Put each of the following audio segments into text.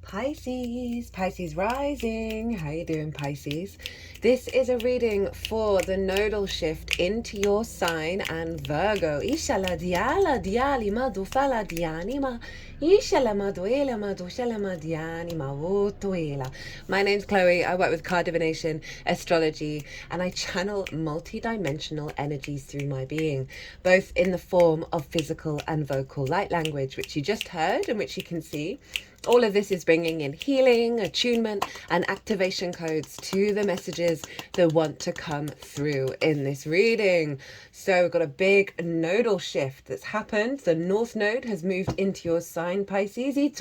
Pisces, Pisces rising. How you doing, Pisces? This is a reading for the nodal shift into your sign and Virgo. Ishala diala diali madu fala dianima. Ishala maduela madushala madianima wotuela. My name's Chloe. I work with card divination, astrology, and I channel multi-dimensional energies through my being, both in the form of physical and vocal light language, which you just heard and which you can see. All of this is bringing in healing, attunement, and activation codes to the messages that want to come through in this reading. So we've got a big nodal shift that's happened. The North Node has moved into your sign, Pisces. In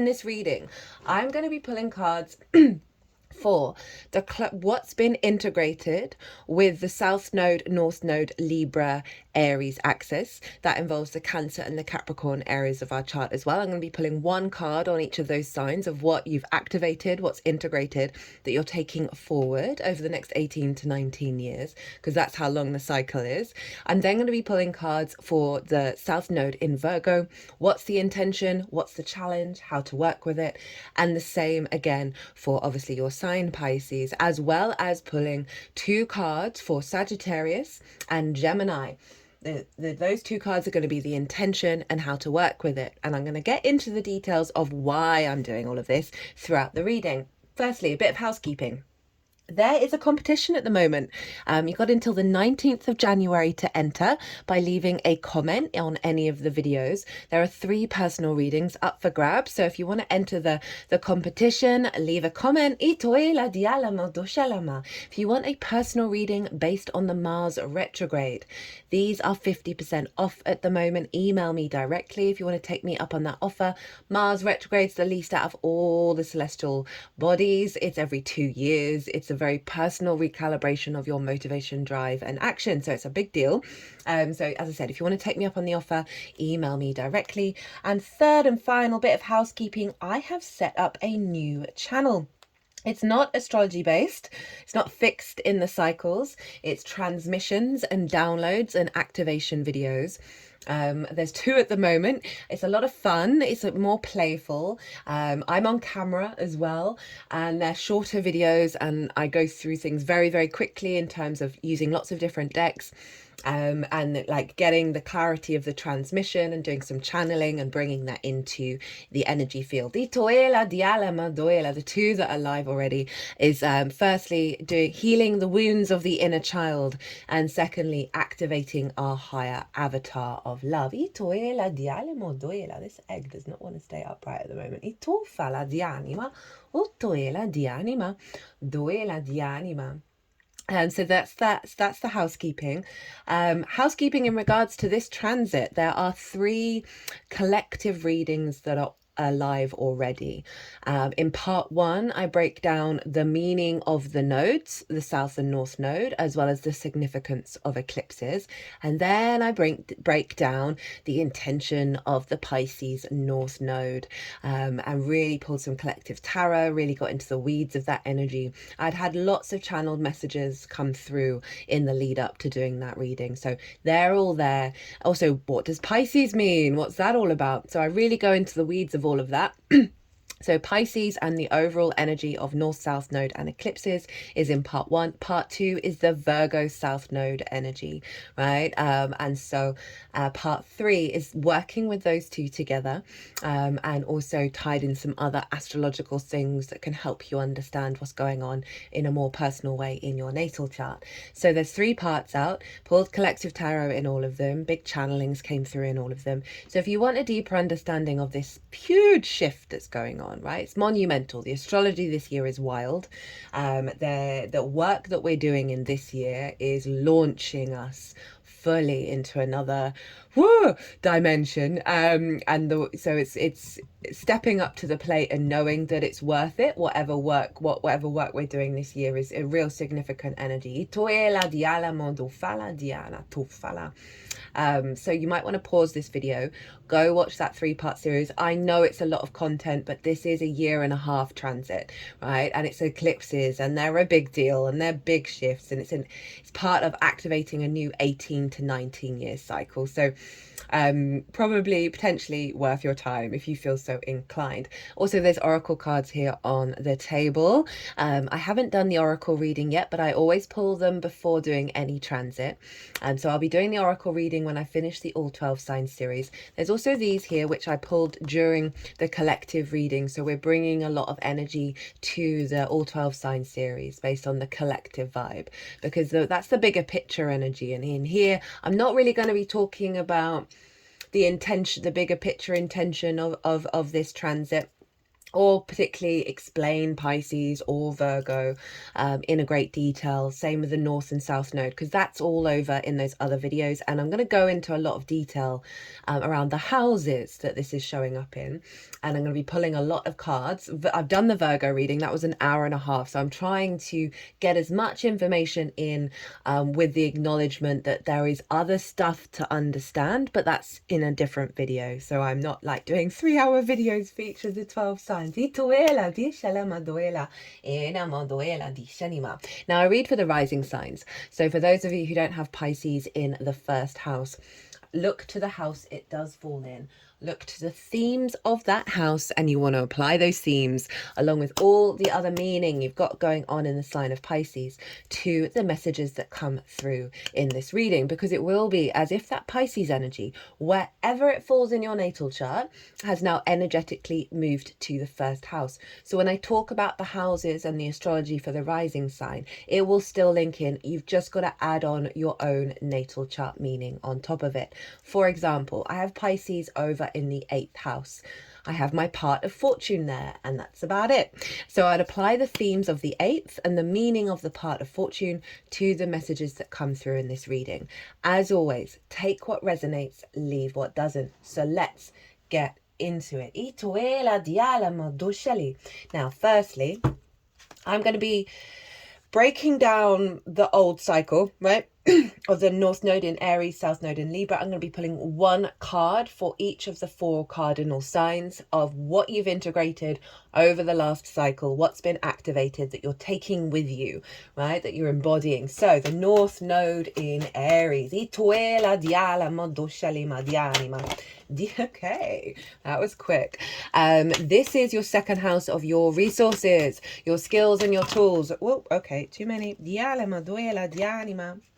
this reading, I'm going to be pulling cards for what's been integrated with the South Node, North Node, Libra, Aries axis. That involves the Cancer and the Capricorn areas of our chart as well. I'm going to be pulling one card on each of those signs of what you've activated, what's integrated, that you're taking forward over the next 18 to 19 years, because that's how long the cycle is. I'm then going to be pulling cards for the South Node in Virgo. What's the intention? What's the challenge? How to work with it? And the same again for obviously your sign, Pisces, as well as pulling two cards for Sagittarius and Gemini. Those two cards are going to be the intention and how to work with it. And I'm going to get into the details of why I'm doing all of this throughout the reading. Firstly, a bit of housekeeping. There is a competition at the moment. You've got until the 19th of January to enter by leaving a comment on any of the videos. There are 3 personal readings up for grabs. So if you want to enter the competition, leave a comment. If you want a personal reading based on the Mars retrograde, these are 50% off at the moment. Email me directly if you want to take me up on that offer. Mars retrograde's the least out of all the celestial bodies. It's every 2 years. It's a very personal recalibration of your motivation, drive, and action. So it's a big deal. So as I said, if you want to take me up on the offer, email me directly. And third and final bit of housekeeping, I have set up a new channel. It's not astrology based. It's not fixed in the cycles. It's transmissions and downloads and activation videos. There's 2 at the moment. It's a lot of fun. It's more playful. I'm on camera as well, and they're shorter videos, and I go through things very, very quickly in terms of using lots of different decks. And like getting the clarity of the transmission and doing some channeling and bringing that into the energy field. The 2 that are live already is firstly doing healing the wounds of the inner child, and secondly activating our higher avatar of love. This egg does not want to stay upright at the moment. So that's the housekeeping. Housekeeping in regards to this transit, there are 3 collective readings that are live already. In part 1, I break down the meaning of the nodes, the South and North Node, as well as the significance of eclipses. And then I break down the intention of the Pisces North Node, and really pulled some collective tarot, really got into the weeds of that energy. I'd had lots of channeled messages come through in the lead up to doing that reading. So they're all there. Also, what does Pisces mean? What's that all about? So I really go into the weeds of all of that. So Pisces and the overall energy of North, South Node and eclipses is in part 1. Part 2 is the Virgo South Node energy, right? And so part 3 is working with those 2 together, and also tied in some other astrological things that can help you understand what's going on in a more personal way in your natal chart. So there's 3 parts out, pulled collective tarot in all of them, big channelings came through in all of them. So if you want a deeper understanding of this huge shift that's going on, right? It's monumental. The astrology this year is wild. The work that we're doing in this year is launching us fully into another dimension, so it's stepping up to the plate and knowing that it's worth it. Whatever work we're doing this year is a real significant energy. So you might want to pause this video, go watch that 3-part series. I know it's a lot of content, but this is a 1.5-year transit, right? And it's eclipses, and they're a big deal, and they're big shifts, and it's part of activating a new 18 18 to 19 year cycle. So probably potentially worth your time if you feel so inclined. Also, there's oracle cards here on the table. I haven't done the oracle reading yet, but I always pull them before doing any transit. So I'll be doing the oracle reading when I finish the all 12 signs series. There's also these here which I pulled during the collective reading, so we're bringing a lot of energy to the all 12 signs series based on the collective vibe, because that's the bigger picture energy. And in here I'm not really going to be talking about the intention, the bigger picture intention of this transit, or particularly explain Pisces or Virgo in a great detail. Same with the North and South Node, because that's all over in those other videos. And I'm going to go into a lot of detail around the houses that this is showing up in. And I'm going to be pulling a lot of cards. I've done the Virgo reading. That was an hour and a half. So I'm trying to get as much information in with the acknowledgement that there is other stuff to understand, but that's in a different video. So I'm not like doing 3-hour videos for each of the 12 signs. Now I read for the rising signs. So for those of you who don't have Pisces in the first house, look to the house it does fall in. Look to the themes of that house, and you want to apply those themes along with all the other meaning you've got going on in the sign of Pisces to the messages that come through in this reading, because it will be as if that Pisces energy, wherever it falls in your natal chart, has now energetically moved to the first house. So when I talk about the houses and the astrology for the rising sign, it will still link in. You've just got to add on your own natal chart meaning on top of it. For example, I have Pisces over in the 8th house. I have my part of fortune there, and that's about it. So I'd apply the themes of the 8th and the meaning of the part of fortune to the messages that come through in this reading. As always, take what resonates, leave what doesn't. So let's get into it. Now, firstly, I'm going to be breaking down the old cycle, right? Of the North Node in Aries, South Node in Libra. I'm going to be pulling one card for each of the 4 cardinal signs of what you've integrated over the last cycle, what's been activated that you're taking with you, right? That you're embodying. So the North Node in Aries. Okay, that was quick. This is your second house of your resources, your skills and your tools. Oh, okay, too many.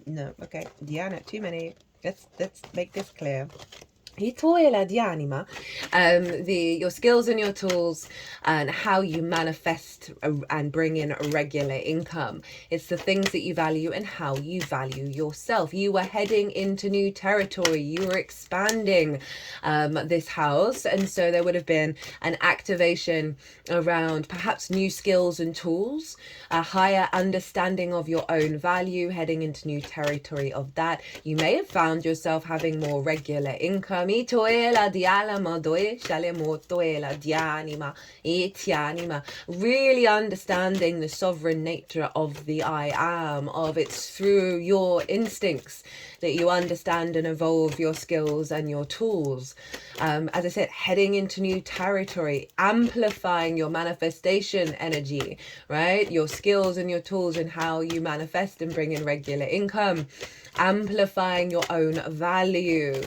No, okay, Diana, too many. Let's make this clear. Your skills and your tools and how you manifest and bring in a regular income. It's the things that you value and how you value yourself. You were heading into new territory. You were expanding this house, and so there would have been an activation around perhaps new skills and tools, a higher understanding of your own value, heading into new territory of that. You may have found yourself having more regular income. Really understanding the sovereign nature of the I am, of it's through your instincts that you understand and evolve your skills and your tools. As I said, heading into new territory, amplifying your manifestation energy, right? Your skills and your tools and how you manifest and bring in regular income. Amplifying your own value.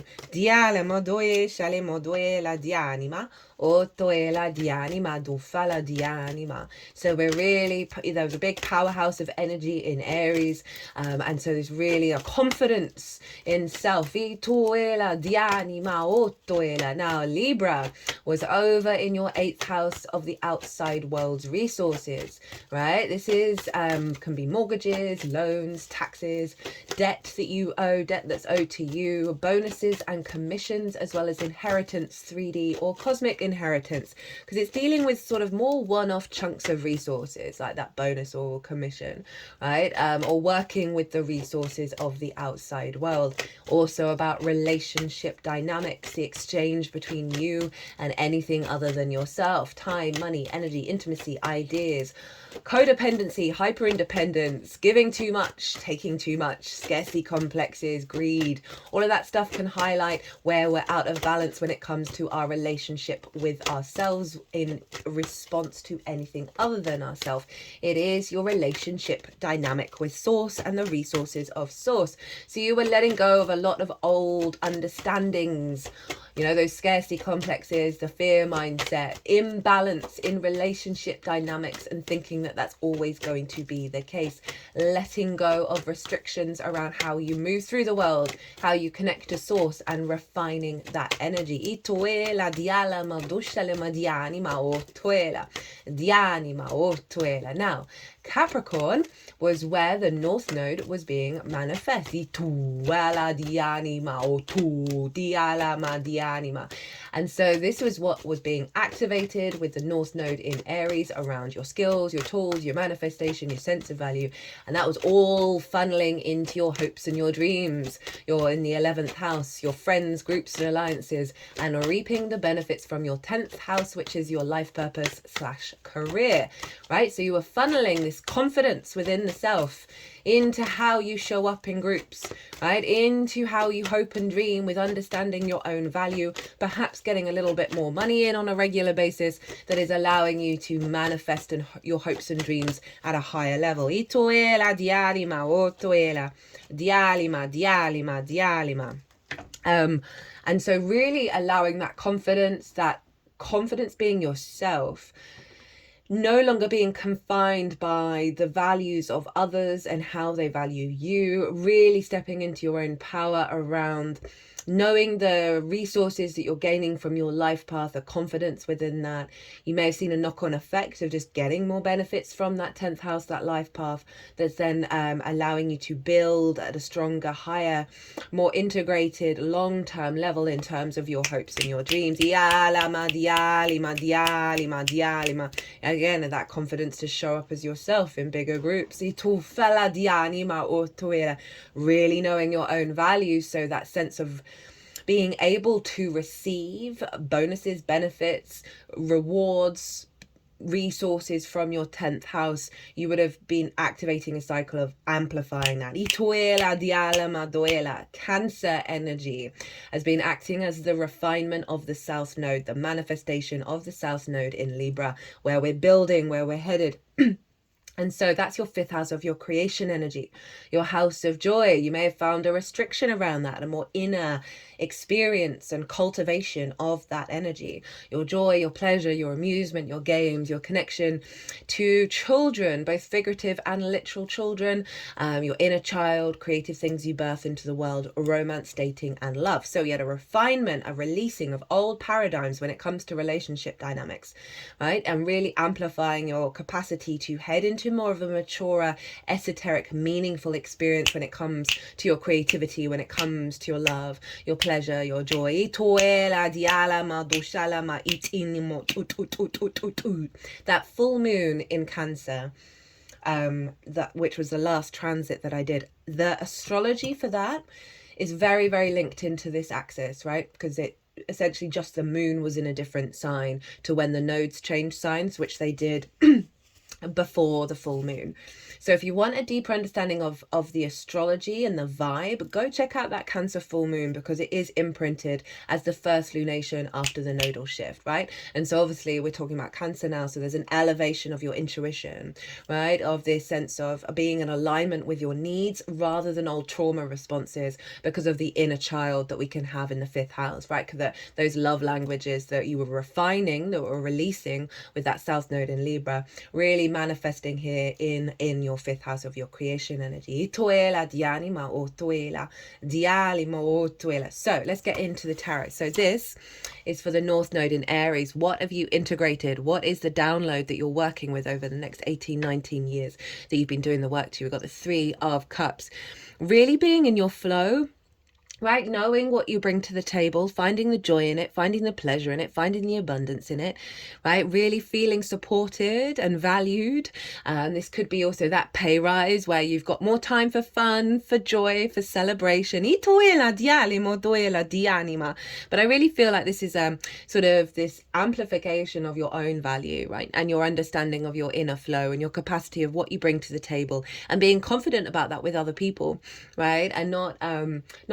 So we're really, there's a big powerhouse of energy in Aries, and so there's really a confidence in self. Now Libra was over in your 8th house of the outside world's resources, right? This is can be mortgages, loans, taxes, debt that you owe, debt that's owed to you, bonuses and commissions, as well as inheritance, 3D or cosmic inheritance, because it's dealing with sort of more one-off chunks of resources like that bonus or commission, right? Or working with the resources of the outside world. Also about relationship dynamics, the exchange between you and anything other than yourself, time, money, energy, intimacy, ideas, codependency, hyper independence, giving too much, taking too much, scarcity complexes, greed. All of that stuff can highlight where we're out of balance when it comes to our relationship with ourselves in response to anything other than ourselves. It is your relationship dynamic with source and the resources of source. So you we're letting go of a lot of old understandings, you know, those scarcity complexes, the fear mindset, imbalance in relationship dynamics, and thinking that that's always going to be the case. Letting go of restrictions around how you move through the world, how you connect to source, and refining that energy. Ituela dialama dushalema dianima ortuela. Dianima ortuela. Now, Capricorn was where the North Node was being manifest. Ituela dianima ortu dialama dianima. And so this was what was being activated with the North Node in Aries around your skills, your tools, your manifestation, your sense of value. And that was all funneling into your hopes and your dreams. You're in the 11th house, your friends, groups and alliances, and reaping the benefits from your 10th house, which is your life purpose / career, right? So you were funneling this confidence within the self into how you show up in groups, right? Into how you hope and dream with understanding your own value, perhaps getting a little bit more money in on a regular basis that is allowing you to manifest your hopes and dreams at a higher level. Itoela dialima, otoela, dialima, dialima, dialima. And so really allowing that confidence being yourself, no longer being confined by the values of others and how they value you, really stepping into your own power around knowing the resources that you're gaining from your life path, the confidence within that. You may have seen a knock-on effect of just getting more benefits from that 10th house, that life path, that's then allowing you to build at a stronger, higher, more integrated, long-term level in terms of your hopes and your dreams. Dialima, dialima, dialima, dialima. Again, that confidence to show up as yourself in bigger groups. Really knowing your own values, so that sense of being able to receive bonuses, benefits, rewards, resources from your 10th house, you would have been activating a cycle of amplifying that. Ituela dialama doela. Cancer energy has been acting as the refinement of the South Node, the manifestation of the South Node in Libra, where we're building, where we're headed. And so that's your 5th house of your creation energy, your house of joy. You may have found a restriction around that, a more inner experience and cultivation of that energy. Your joy, your pleasure, your amusement, your games, your connection to children, both figurative and literal children, your inner child, creative things you birth into the world, romance, dating, and love. So you had a refinement, a releasing of old paradigms when it comes to relationship dynamics, right? And really amplifying your capacity to head into more of a maturer, esoteric, meaningful experience when it comes to your creativity, when it comes to your love, your pleasure, your joy. That full moon in Cancer, which was the last transit that I did, the astrology for that is very, very linked into this axis, right? Because it essentially just the moon was in a different sign to when the nodes changed signs, which they did before the full moon. So if you want a deeper understanding of the astrology and the vibe, go check out that Cancer full moon, because it is imprinted as the first lunation after the nodal shift, right? And so obviously we're talking about Cancer now, so there's an elevation of your intuition, right? Of this sense of being in alignment with your needs rather than old trauma responses, because of the inner child that we can have in the 5th house, right? Because those love languages that you were refining, that were releasing with that South Node in Libra, really manifesting here in your 5th house of your creation energy. So let's get into the tarot. So this is for the North Node in Aries. What have you integrated? What is the download that you're working with over the next 18, 19 years that you've been doing the work to? We've got the 3 of Cups. Really being in your flow, right? Knowing what you bring to the table, finding the joy in it, finding the pleasure in it, finding the abundance in it, right? Really feeling supported and valued. This could be also that pay rise where you've got more time for fun, for joy, for celebration. But I really feel like this is sort of this amplification of your own value, right? And your understanding of your inner flow and your capacity of what you bring to the table, and being confident about that with other people, right? And not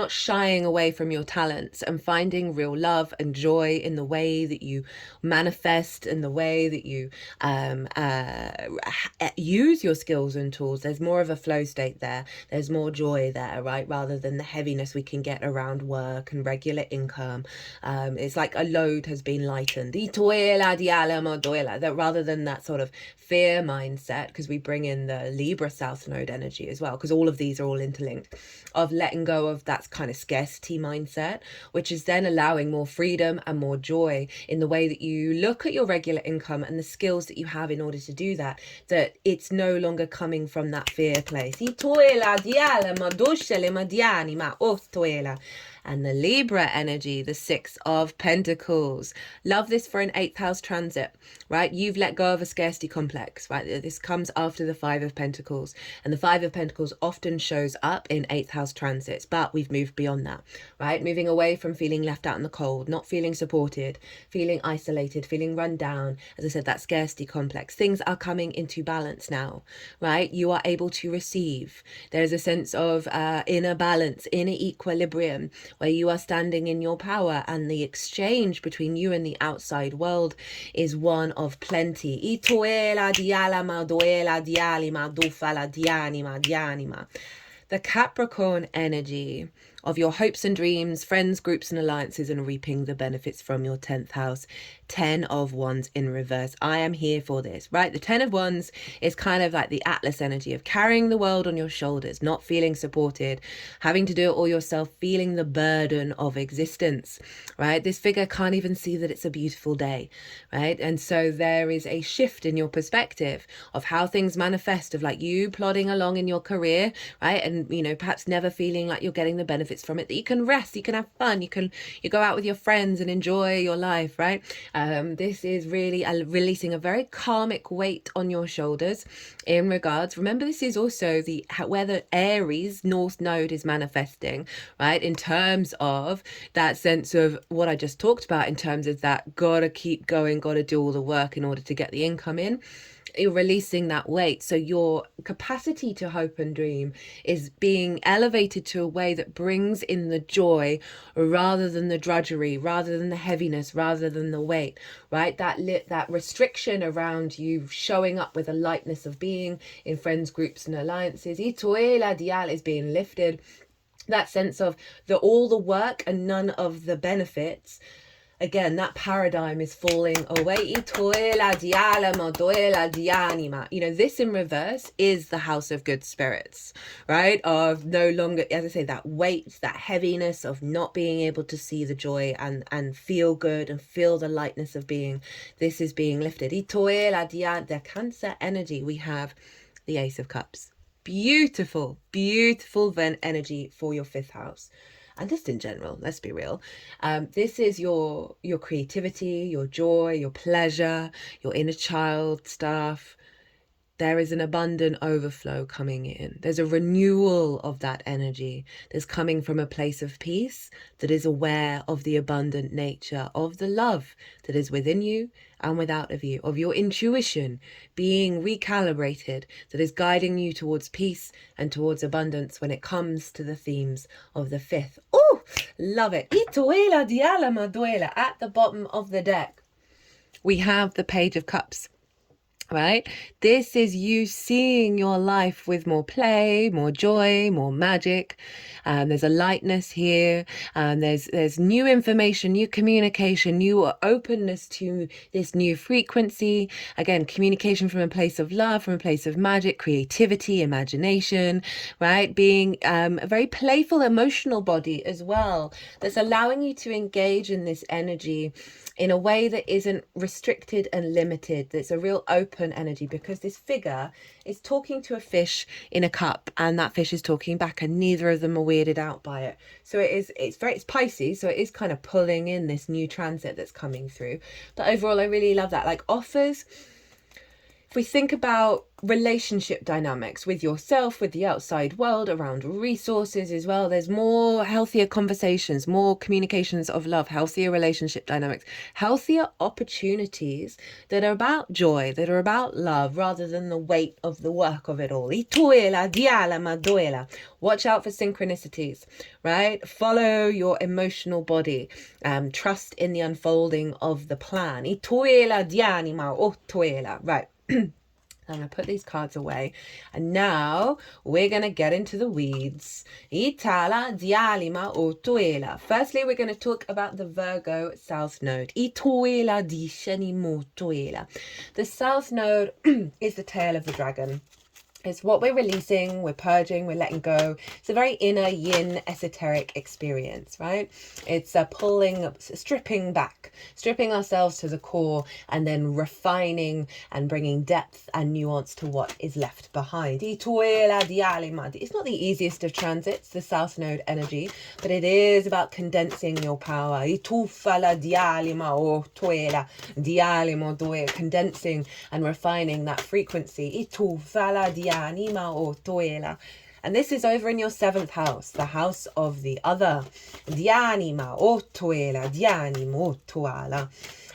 shying shying away from your talents and finding real love and joy in the way that you manifest and the way that you use your skills and tools. There's more of a flow state there. There's more joy there, right? Rather than the heaviness we can get around work and regular income. It's like a load has been lightened. That rather than that sort of fear mindset, because we bring in the Libra South Node energy as well, because all of these are all interlinked, of letting go of that kind of scarcity mindset, which is then allowing more freedom and more joy in the way that you look at your regular income and the skills that you have in order to do that, that it's no longer coming from that fear place. And the Libra energy, the Six of Pentacles. Love this for an 8th house transit, right? You've let go of a scarcity complex, right? This comes after the Five of Pentacles. And the Five of Pentacles often shows up in 8th house transits, but we've moved beyond that, right? Moving away from feeling left out in the cold, not feeling supported, feeling isolated, feeling run down. As I said, that scarcity complex. Things are coming into balance now, right? You are able to receive. There's a sense of inner balance, inner equilibrium, where you are standing in your power, and the exchange between you and the outside world is one of plenty. The Capricorn energy of your hopes and dreams, friends, groups and alliances, and reaping the benefits from your 10th house. 10 of Wands in reverse. I am here for this, right? The 10 of Wands is kind of like the Atlas energy of carrying the world on your shoulders, not feeling supported, having to do it all yourself, feeling the burden of existence, right? This figure can't even see that it's a beautiful day, right? And so there is a shift in your perspective of how things manifest, of like you plodding along in your career, right? And, you know, perhaps never feeling like you're getting the benefits from it, that you can rest, you can have fun, you go out with your friends and enjoy your life, right? This is really releasing a very karmic weight on your shoulders in regards. Remember, this is also where the Aries North Node is manifesting, right? In terms of that sense of what I just talked about, in terms of that gotta keep going, gotta do all the work in order to get the income in. You're releasing that weight, so your capacity to hope and dream is being elevated to a way that brings in the joy rather than the drudgery, rather than the heaviness, rather than the weight, right? That restriction around you showing up with a lightness of being in friends, groups and alliances is being lifted. That sense of all the work and none of the benefits. Again, that paradigm is falling away. You know, this in reverse is the house of good spirits, right? Of no longer, as I say, that weight, that heaviness of not being able to see the joy and feel good and feel the lightness of being. This is being lifted. The Cancer energy, we have the Ace of Cups. Beautiful, beautiful energy for your 5th house. And just in general, let's be real. This is your creativity, your joy, your pleasure, your inner child stuff. There is an abundant overflow coming in. There's a renewal of that energy that's coming from a place of peace, that is aware of the abundant nature of the love that is within you and without of you, of your intuition being recalibrated, that is guiding you towards peace and towards abundance when it comes to the themes of the 5th. Oh, love it. At the bottom of the deck, we have the Page of Cups. Right? This is you seeing your life with more play, more joy, more magic. There's a lightness here. There's new information, new communication, new openness to this new frequency. Again, communication from a place of love, from a place of magic, creativity, imagination, right? Being a very playful, emotional body as well. That's allowing you to engage in this energy in a way that isn't restricted and limited. That's a real open energy, because this figure is talking to a fish in a cup, and that fish is talking back, and neither of them are weirded out by it. So it's Pisces, so it is kind of pulling in this new transit that's coming through. But overall, I really love that. Like, offers if we think about relationship dynamics with yourself, with the outside world, around resources as well, there's more healthier conversations, more communications of love, healthier relationship dynamics, healthier opportunities that are about joy, that are about love, rather than the weight of the work of it all. Watch out for synchronicities, right? Follow your emotional body. Trust in the unfolding of the plan. Right. I'm going to put these cards away. And now we're going to get into the weeds. Itala dialima o tuela. Firstly, we're going to talk about the Virgo South Node. Ituela di shenimo tuela. The South Node is the tail of the dragon. It's what we're releasing, we're purging, we're letting go. It's a very inner yin esoteric experience, right? It's stripping back, stripping ourselves to the core, and then refining and bringing depth and nuance to what is left behind. It's not the easiest of transits, the South Node energy, but it is about condensing your power. Condensing and refining that frequency. And this is over in your 7th house, the house of the other.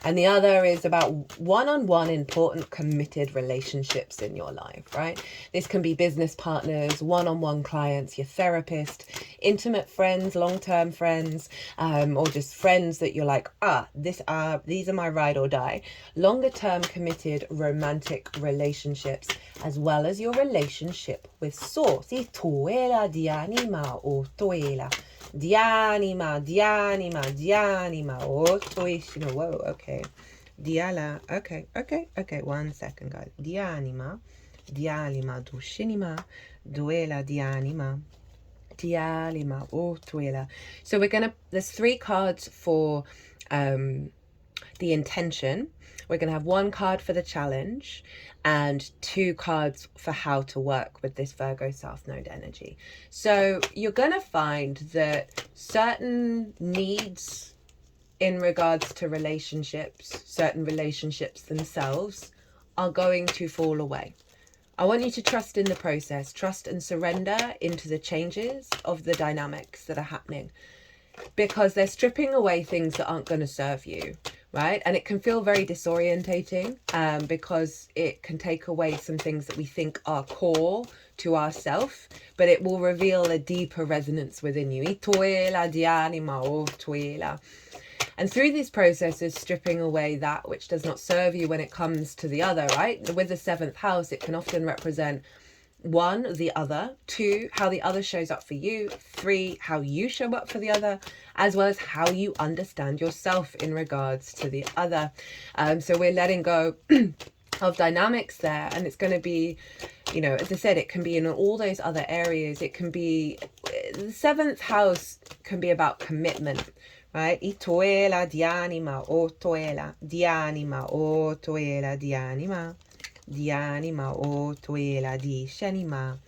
And the other is about one-on-one important committed relationships in your life, right? This can be business partners, one-on-one clients, your therapist, intimate friends, long-term friends, or just friends that you're like, these are my ride or die. Longer-term committed romantic relationships, as well as your relationship with Source. Dianima, whoa, okay. Diala, okay, 1 second, guys. Dianima, dushinima, duela, dianima, tuela. So there's 3 cards for the intention. We're going to have 1 card for the challenge and 2 cards for how to work with this Virgo South Node energy. So you're going to find that certain needs in regards to relationships, certain relationships themselves, are going to fall away. I want you to trust in the process, trust and surrender into the changes of the dynamics that are happening, because they're stripping away things that aren't going to serve you, right? And it can feel very disorientating because it can take away some things that we think are core to ourself, but it will reveal a deeper resonance within you. And through these processes, stripping away that which does not serve you when it comes to the other, right? With the 7th house, it can often represent 1, the other, 2, how the other shows up for you, 3, how you show up for the other, as well as how you understand yourself in regards to the other. So we're letting go of dynamics there, and it's going to be, as I said, it can be in all those other areas. It can be, the 7th house can be about commitment, right? Itoela dianima o toela, dianima o toela dianima. Dianima o tuela di shenima,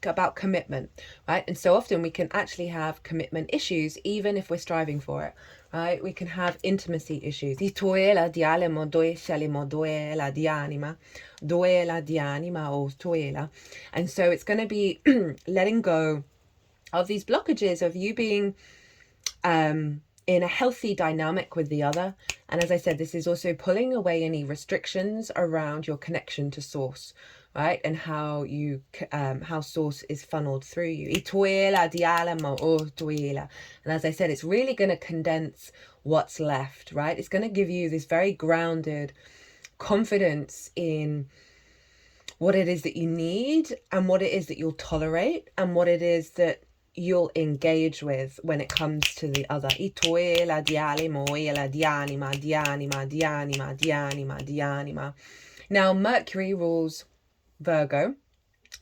about commitment, right? And so often we can actually have commitment issues even if we're striving for it, right? We can have intimacy issues. Tuela dialemo doe shelimo duela dianima, duela dianima o tuela. And so it's going to be letting go of these blockages of you being in a healthy dynamic with the other. And as I said, this is also pulling away any restrictions around your connection to Source, right? And how how Source is funneled through you. And as I said, it's really going to condense what's left, right? It's going to give you this very grounded confidence in what it is that you need, and what it is that you'll tolerate, and what it is that you'll engage with when it comes to the other. Now, Mercury rules Virgo.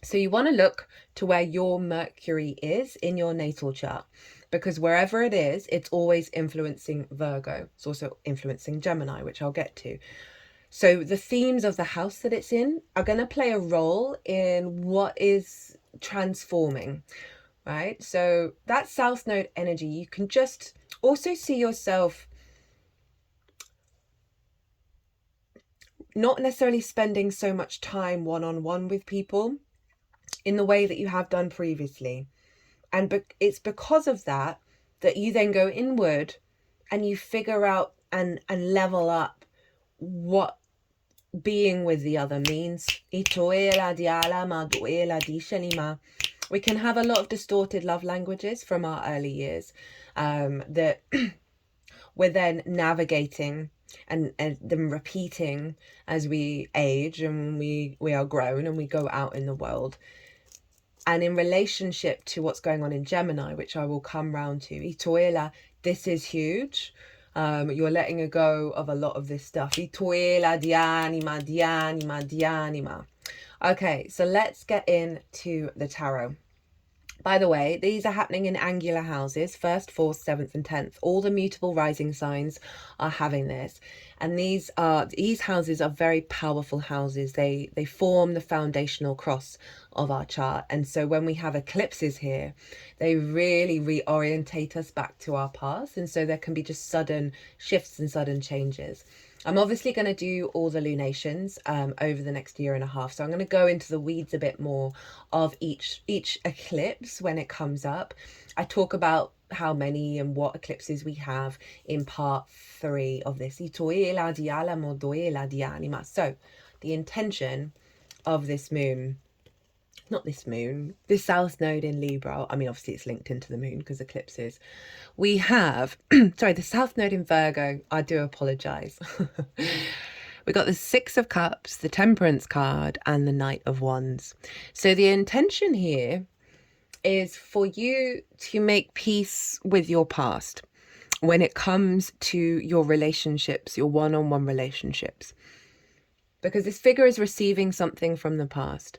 So you want to look to where your Mercury is in your natal chart, because wherever it is, it's always influencing Virgo. It's also influencing Gemini, which I'll get to. So the themes of the house that it's in are going to play a role in what is transforming, right? So that South Node energy, you can just also see yourself not necessarily spending so much time one-on-one with people in the way that you have done previously. And it's because of that that you then go inward and you figure out and level up what being with the other means. We can have a lot of distorted love languages from our early years that we're then navigating and then repeating as we age and we are grown and we go out in the world. And in relationship to what's going on in Gemini, which I will come round to, Itoela, this is huge. You're letting go of a lot of this stuff. Itoela, dianima, dianima, dianima. Okay, so let's get into the tarot. By the way, these are happening in angular houses, 1st, 4th, 7th and 10th. All the mutable rising signs are having this. And these houses are very powerful houses. They form the foundational cross of our chart. And so when we have eclipses here, they really reorientate us back to our past. And so there can be just sudden shifts and sudden changes. I'm obviously going to do all the lunations over the next year and a half. So I'm going to go into the weeds a bit more of each eclipse when it comes up. I talk about how many and what eclipses we have in part 3 of this. So the intention of this moon, not this moon, this South Node in Libra. I mean, obviously it's linked into the moon because eclipses. We have, sorry, the South Node in Virgo. I do apologize. We got the 6 of Cups, the Temperance card, and the Knight of Wands. So the intention here is for you to make peace with your past when it comes to your relationships, your one-on-one relationships. Because this figure is receiving something from the past.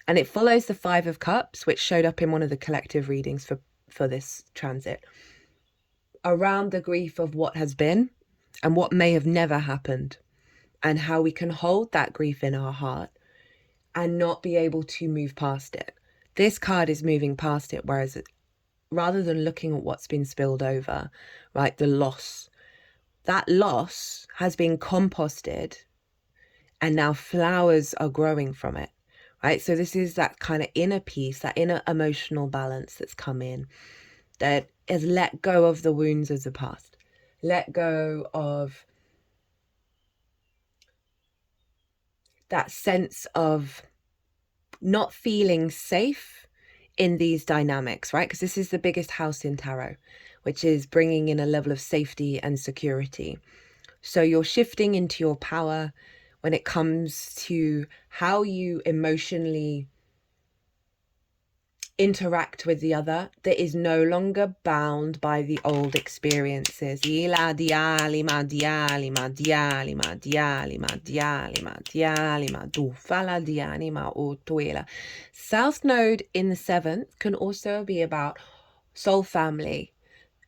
And it follows the 5 of Cups, which showed up in one of the collective readings for this transit, around the grief of what has been and what may have never happened, and how we can hold that grief in our heart and not be able to move past it. This card is moving past it, whereas rather than looking at what's been spilled over, right, the loss, that loss has been composted and now flowers are growing from it. Right, so this is that kind of inner peace, that inner emotional balance that's come in, that has let go of the wounds of the past, let go of that sense of not feeling safe in these dynamics, right? Because this is the biggest house in tarot, which is bringing in a level of safety and security. So you're shifting into your power when it comes to how you emotionally interact with the other, that is no longer bound by the old experiences. South Node in the 7th can also be about soul family.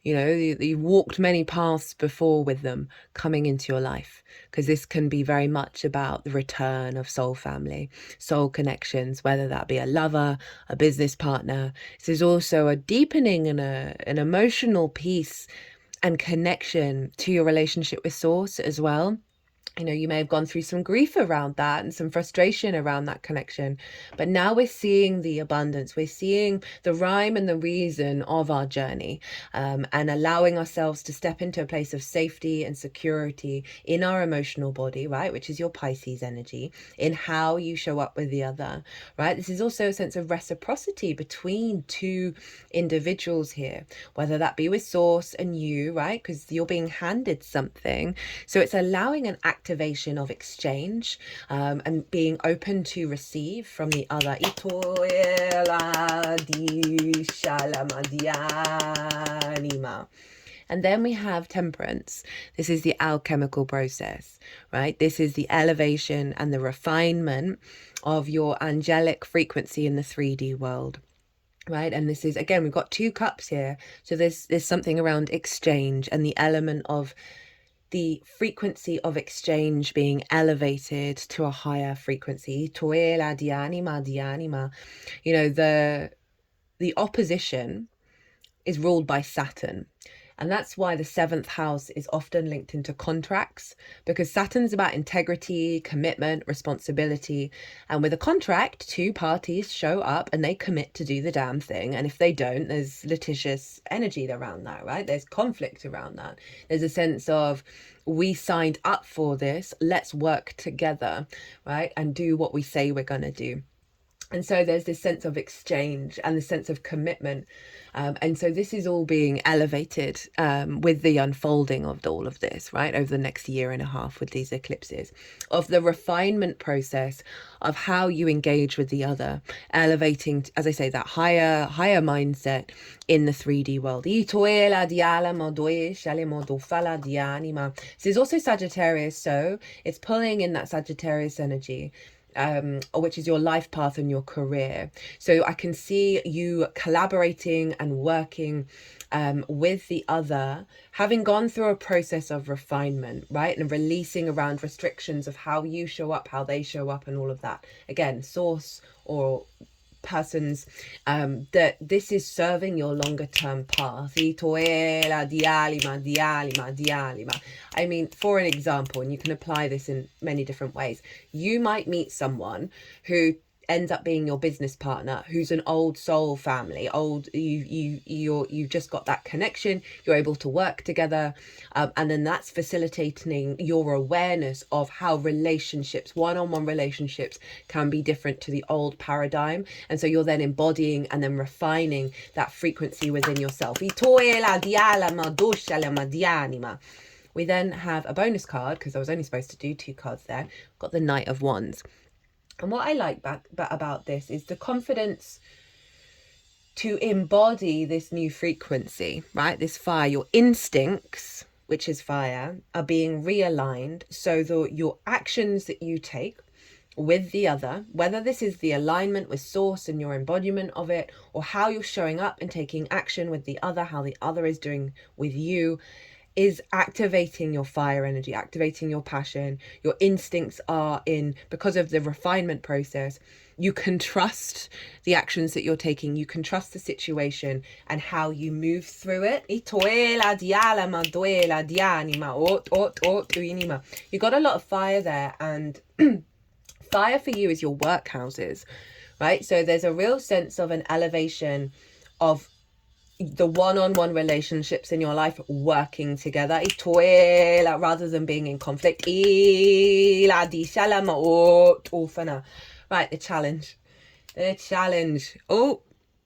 You know, you walked many paths before with them coming into your life, because this can be very much about the return of soul family, soul connections, whether that be a lover, a business partner. This is also a deepening and an emotional piece and connection to your relationship with Source as well. You know, you may have gone through some grief around that and some frustration around that connection. But now we're seeing the abundance. We're seeing the rhyme and the reason of our journey, and allowing ourselves to step into a place of safety and security in our emotional body, right? Which is your Pisces energy, in how you show up with the other, right? This is also a sense of reciprocity between two individuals here, whether that be with Source and you, right? Because you're being handed something. So it's allowing an activation of exchange, and being open to receive from the other. And then we have Temperance. This is the alchemical process, right? This is the elevation and the refinement of your angelic frequency in the 3D world. Right, and this is, again, we've got 2 cups here, so there's something around exchange and the element of the frequency of exchange being elevated to a higher frequency. You know, the opposition is ruled by Saturn, And that's why the 7th house is often linked into contracts, because Saturn's about integrity, commitment, responsibility. And with a contract, two parties show up and they commit to do the damn thing. And if they don't, there's litigious energy around that, right? There's conflict around that. There's a sense of, we signed up for this, let's work together, right? And do what we say we're going to do. And so there's this sense of exchange and the sense of commitment. And so this is all being elevated with the unfolding of all of this, right, over the next year and a half with these eclipses, of the refinement process of how you engage with the other, elevating, as I say, that higher mindset in the 3D world. This is also Sagittarius, so it's pulling in that Sagittarius energy, which is your life path and your career. So I can see you collaborating and working with the other, having gone through a process of refinement, right? And releasing around restrictions of how you show up, how they show up, and all of that. Again, source or persons, that this is serving your longer term path. I mean, for an example, and you can apply this in many different ways, you might meet someone who ends up being your business partner, who's an old soul family, you just got that connection, you're able to work together, and then that's facilitating your awareness of how relationships, one-on-one relationships, can be different to the old paradigm. And so you're then embodying and then refining that frequency within yourself. We then have a bonus card, because I was only supposed to do 2 cards there. Got the Knight of Wands. And what I like about this is the confidence to embody this new frequency, right? This fire, your instincts, which is fire, are being realigned so that your actions that you take with the other, whether this is the alignment with source and your embodiment of it, or how you're showing up and taking action with the other, how the other is doing with you, is activating your fire energy, activating your passion. Your instincts are in, because of the refinement process, you can trust the actions that you're taking, you can trust the situation and how you move through it. You got a lot of fire there, and fire for you is your workhouses, right? So there's a real sense of an elevation of the one-on-one relationships in your life working together, rather than being in conflict. Right, the challenge. Oh,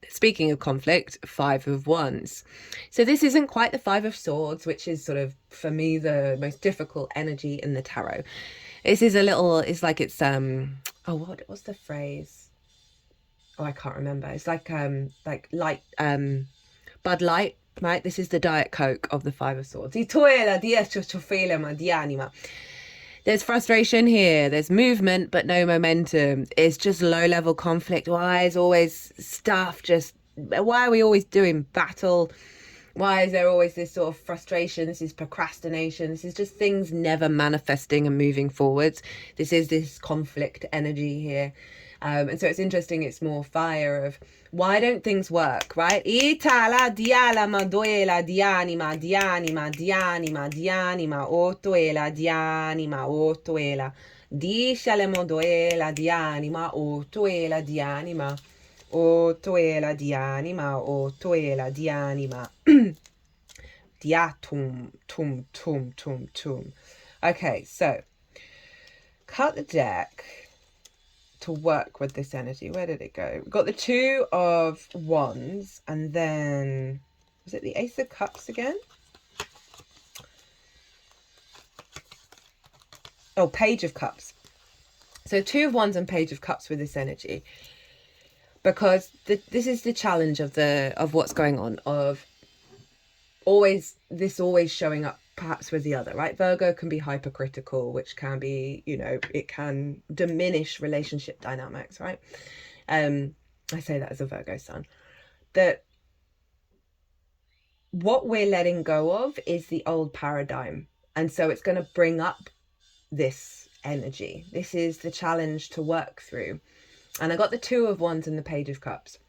speaking of conflict, 5 of Wands. So this isn't quite the 5 of Swords, which is sort of, for me, the most difficult energy in the tarot. This is a little, it's like it's what's the phrase? Oh, I can't remember. It's like light, Bud Light, right? This is the Diet Coke of the 5 of Swords. There's frustration here. There's movement, but no momentum. It's just low-level conflict. Why is always stuff just... Why are we always doing battle? Why is there always this sort of frustration? This is procrastination. This is just things never manifesting and moving forwards. This is this conflict energy here. And so it's interesting, it's more fire of, why don't things work, right? Itala diala maduela dianima dianima dianima dianima otuela dianima otuela dishale moduela dianima otuela dianima otuela dianima otuela dianima diatum tum tum tum tum. Okay, so cut the deck to work with this energy. Where did it go? We've got the 2 of Wands, and then was it the Ace of Cups again? Oh, Page of Cups. So 2 of Wands and Page of Cups with this energy, because this is the challenge of what's going on, of always showing up perhaps with the other, right? Virgo can be hypercritical, which can be, it can diminish relationship dynamics, right? I say that as a Virgo sun. That what we're letting go of is the old paradigm. And so it's going to bring up this energy. This is the challenge to work through. And I got the 2 of Wands and the Page of Cups.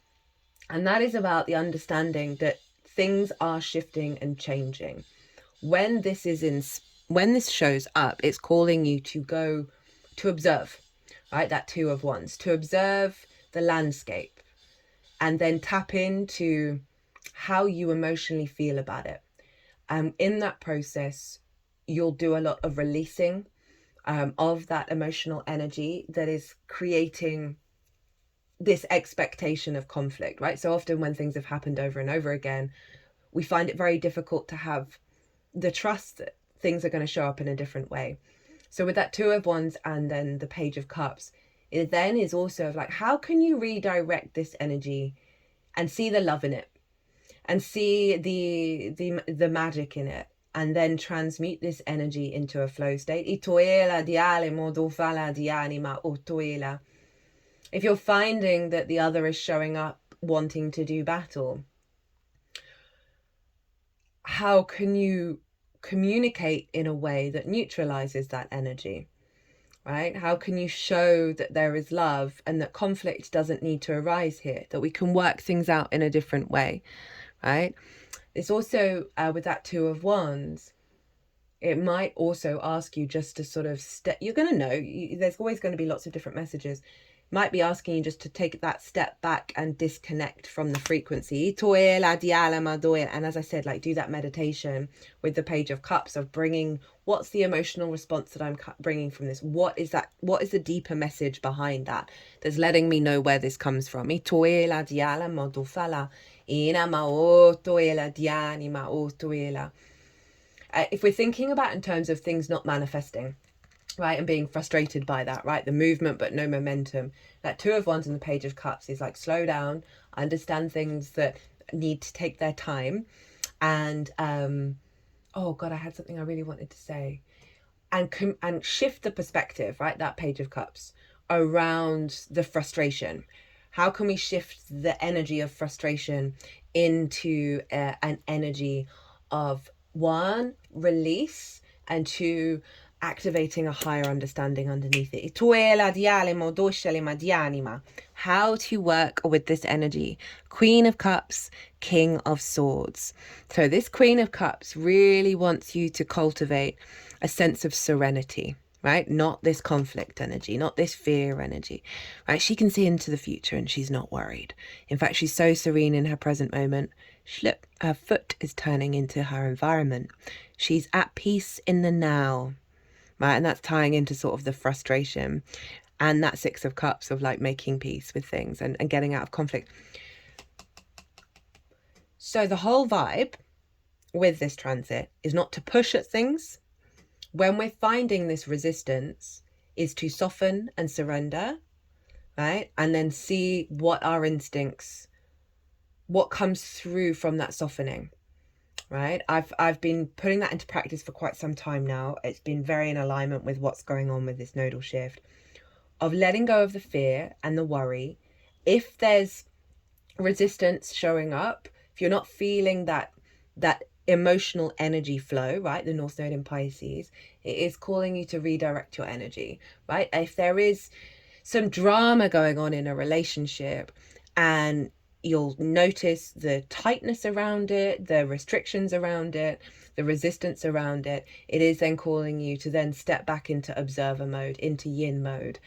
And that is about the understanding that things are shifting and changing. When this shows up, it's calling you to go to observe, right? That Two of Wands, to observe the landscape and then tap into how you emotionally feel about it. In that process, you'll do a lot of releasing of that emotional energy that is creating this expectation of conflict, right? So often when things have happened over and over again, we find it very difficult to have the trust that things are going to show up in a different way. So with that Two of Wands and then the Page of Cups, it then is also like, how can you redirect this energy and see the love in it and see the magic in it, and then transmute this energy into a flow state? If you're finding that the other is showing up wanting to do battle, how can you communicate in a way that neutralizes that energy, right? How can you show that there is love and that conflict doesn't need to arise here, that we can work things out in a different way, right? It's also with that Two of Wands, it might also ask you just to sort of you're going to know, there's always going to be lots of different messages. Might be asking you just to take that step back and disconnect from the frequency. And as I said, like, do that meditation with the Page of Cups of bringing, what's the emotional response that I'm bringing from this? What is that? What is the deeper message behind that that's letting me know where this comes from? If we're thinking about in terms of things not manifesting, right, and being frustrated by that, right, the movement but no momentum, that Two of Wands and the Page of Cups is like, slow down, understand things that need to take their time, and oh god, I had something I really wanted to say, and shift the perspective, right, that Page of Cups, around the frustration. How can we shift the energy of frustration into an energy of, one, release, and two, activating a higher understanding underneath it. How to work with this energy. Queen of Cups, King of Swords. So this Queen of Cups really wants you to cultivate a sense of serenity, right? Not this conflict energy, not this fear energy, right? She can see into the future and she's not worried. In fact, she's so serene in her present moment. Look, her foot is turning into her environment. She's at peace in the now, right? And that's tying into sort of the frustration and that Six of Cups of like making peace with things and getting out of conflict. So the whole vibe with this transit is not to push at things. When we're finding this resistance, is to soften and surrender, right? And then see what our instincts, what comes through from that softening, right? I've been putting that into practice for quite some time now. It's been very in alignment with what's going on with this nodal shift, of letting go of the fear and the worry. If there's resistance showing up, if you're not feeling that emotional energy flow, right, the North Node in Pisces, it is calling you to redirect your energy, right? If there is some drama going on in a relationship and you'll notice the tightness around it, the restrictions around it, the resistance around it, it is then calling you to then step back into observer mode, into yin mode,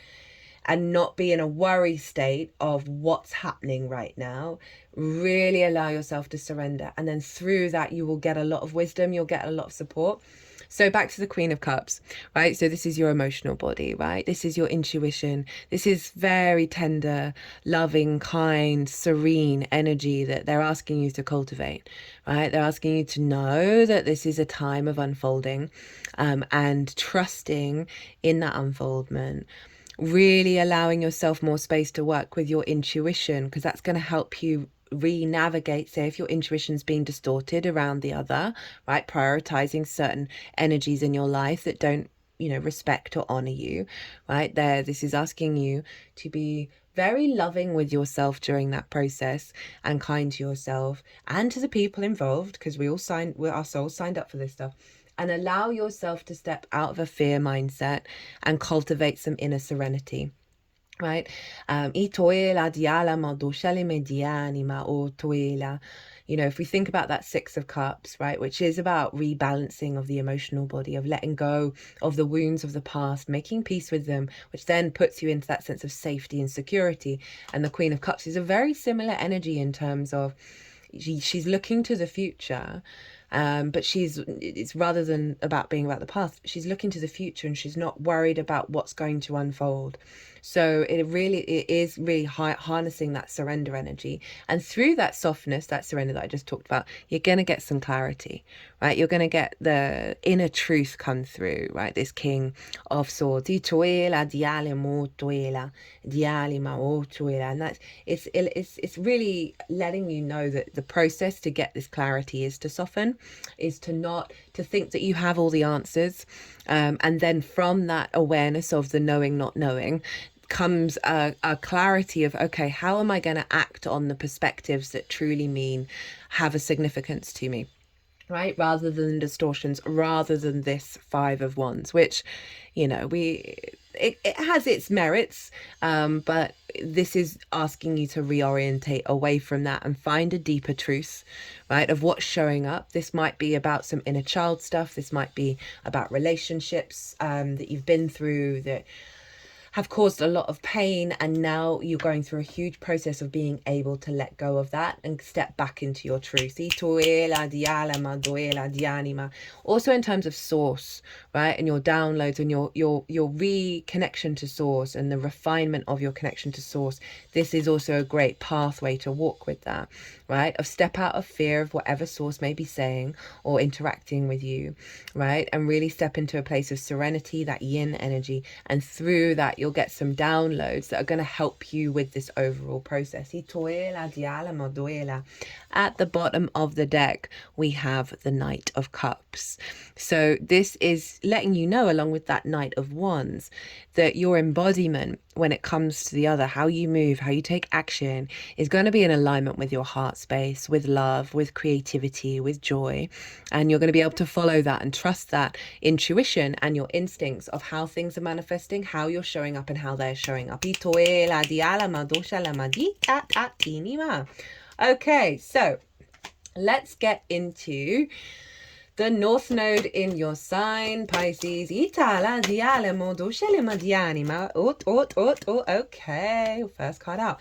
and not be in a worry state of what's happening right now. Really allow yourself to surrender. And then through that, you will get a lot of wisdom. You'll get a lot of support. So back to the Queen of Cups, right? So this is your emotional body, right? This is your intuition. This is very tender, loving, kind, serene energy that they're asking you to cultivate, right? They're asking you to know that this is a time of unfolding, and trusting in that unfoldment. Really allowing yourself more space to work with your intuition, because that's going to help you re-navigate, say, if your intuition's being distorted around the other, right? Prioritizing certain energies in your life that don't, respect or honor you, right? This is asking you to be very loving with yourself during that process and kind to yourself and to the people involved, because our souls signed up for this stuff. And allow yourself to step out of a fear mindset and cultivate some inner serenity, right? You know, if we think about that Six of Cups, right, which is about rebalancing of the emotional body, of letting go of the wounds of the past, making peace with them, which then puts you into that sense of safety and security. And the Queen of Cups is a very similar energy in terms of she's looking to the future, but it's rather than about being about the past, she's looking to the future and she's not worried about what's going to unfold. So it is really harnessing that surrender energy, and through that softness, that surrender that I just talked about, you're going to get some clarity, right? You're going to get the inner truth come through, right? This King of Swords, and that's it's really letting you know that the process to get this clarity is to soften, is to not to think that you have all the answers, and then from that awareness of the knowing not knowing comes a clarity of, okay, how am I going to act on the perspectives that truly have a significance to me, right? Rather than distortions, rather than this Five of Wands, which, you know, it has its merits, but this is asking you to reorientate away from that and find a deeper truth, right, of what's showing up. This might be about some inner child stuff. This might be about relationships that you've been through that have caused a lot of pain, and now you're going through a huge process of being able to let go of that and step back into your truth. Also in terms of source, right, and your downloads and your reconnection to source and the refinement of your connection to source, this is also a great pathway to walk with that, right, of step out of fear of whatever source may be saying or interacting with you, right, and really step into a place of serenity, that yin energy, and through that you'll get some downloads that are going to help you with this overall process. At the bottom of the deck, we have the Knight of Cups. So this is letting you know, along with that Knight of Wands, that your embodiment, when it comes to the other, how you move, how you take action, is going to be in alignment with your heart space, with love, with creativity, with joy. And you're going to be able to follow that and trust that intuition and your instincts of how things are manifesting, how you're showing up and how they're showing up. Okay, so let's get into the North Node in your sign, Pisces. Okay, first card out.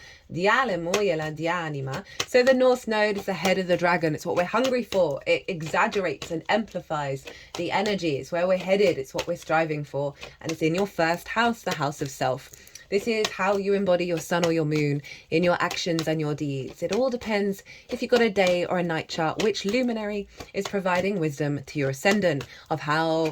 So the North Node is the head of the dragon. It's what we're hungry for. It exaggerates and amplifies the energy. It's where we're headed. It's what we're striving for. And it's in your first house, the house of self. This is how you embody your sun or your moon in your actions and your deeds. It all depends if you've got a day or a night chart, which luminary is providing wisdom to your ascendant of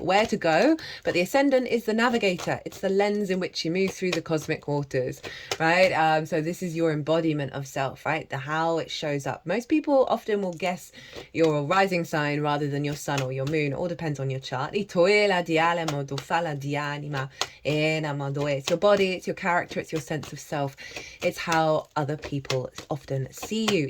where to go. But the ascendant is the navigator. It's the lens in which you move through the cosmic waters, right? So this is your embodiment of self, right? How it shows up. Most people often will guess your rising sign rather than your sun or your moon. It all depends on your chart. It's your body, it's your character, it's your sense of self. It's how other people often see you.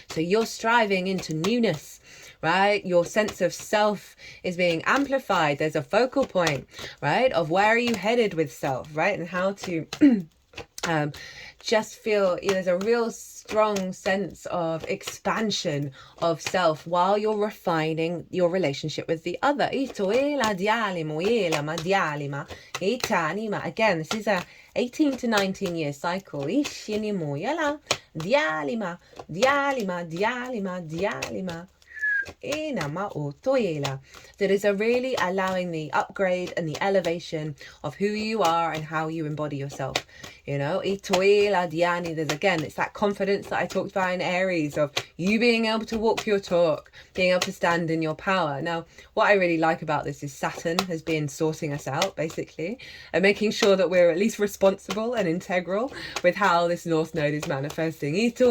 So you're striving into newness, right? Your sense of self is being amplified. There's a focal point, right, of where are you headed with self, right? And how to just feel, there's a real strong sense of expansion of self while you're refining your relationship with the other. Again, this is a 18 to 19 year cycle. That is a really allowing the upgrade and the elevation of who you are and how you embody yourself. There's again, it's that confidence that I talked about in Aries, of you being able to walk your talk, being able to stand in your power. Now, what I really like about this is Saturn has been sorting us out, basically, and making sure that we're at least responsible and integral with how this North Node is manifesting. So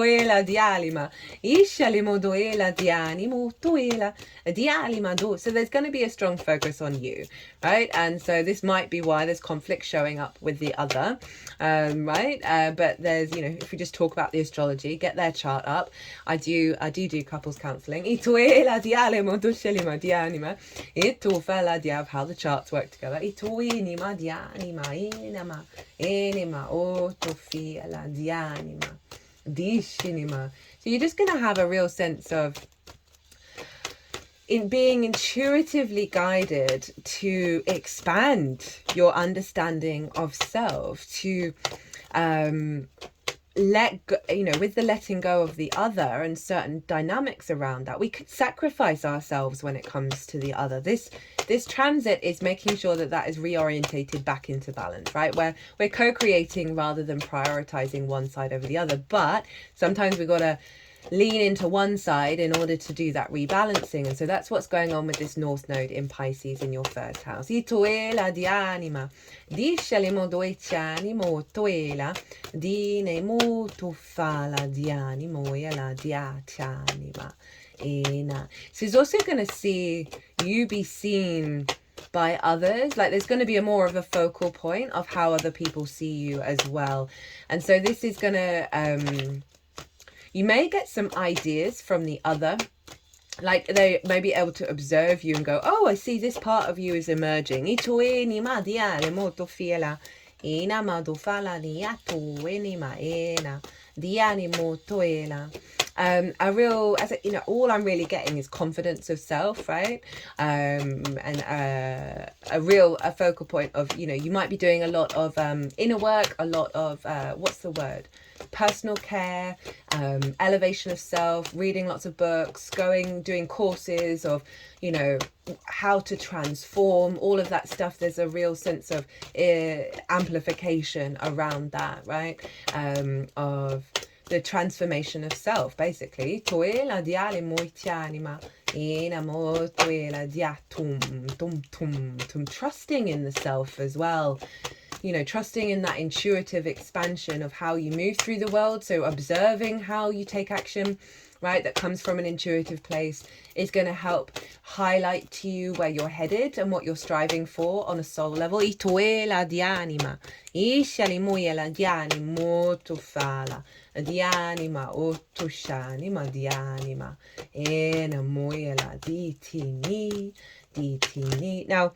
there's going to be a strong focus on you, right? And so this might be why there's conflict showing up with the other, right? But there's, if we just talk about the astrology, get their chart up. I do couples counselling. Of how the charts work together. Dishinima. So you're just going to have a real sense of in being intuitively guided to expand your understanding of self, to let go, with the letting go of the other and certain dynamics around that. We could sacrifice ourselves when it comes to the other. This transit is making sure that that is reorientated back into balance, right? Where we're co-creating rather than prioritizing one side over the other. But sometimes we've got to lean into one side in order to do that rebalancing. And so that's what's going on with this North Node in Pisces in your first house. Itoela di anima, di shalimo doecianimo toela, di nemo tufala di animo yela diachanima. So it's also going to see you be seen by others. Like there's going to be a more of a focal point of how other people see you as well. And so this is going to you may get some ideas from the other, like they may be able to observe you and go, oh, I see this part of you is emerging. A real, all I'm really getting is confidence of self, right? And a focal point of, you might be doing a lot of inner work, a lot of, personal care, elevation of self, reading lots of books, doing courses of, how to transform, all of that stuff. There's a real sense of amplification around that, right? Of the transformation of self, basically. Trusting in the self as well. Trusting in that intuitive expansion of how you move through the world. So observing how you take action, right, that comes from an intuitive place is going to help highlight to you where you're headed and what you're striving for on a soul level. Itoela di anima, ishalimuela di animo tufala, di anima otushanima di anima, enamuela ditini. Now,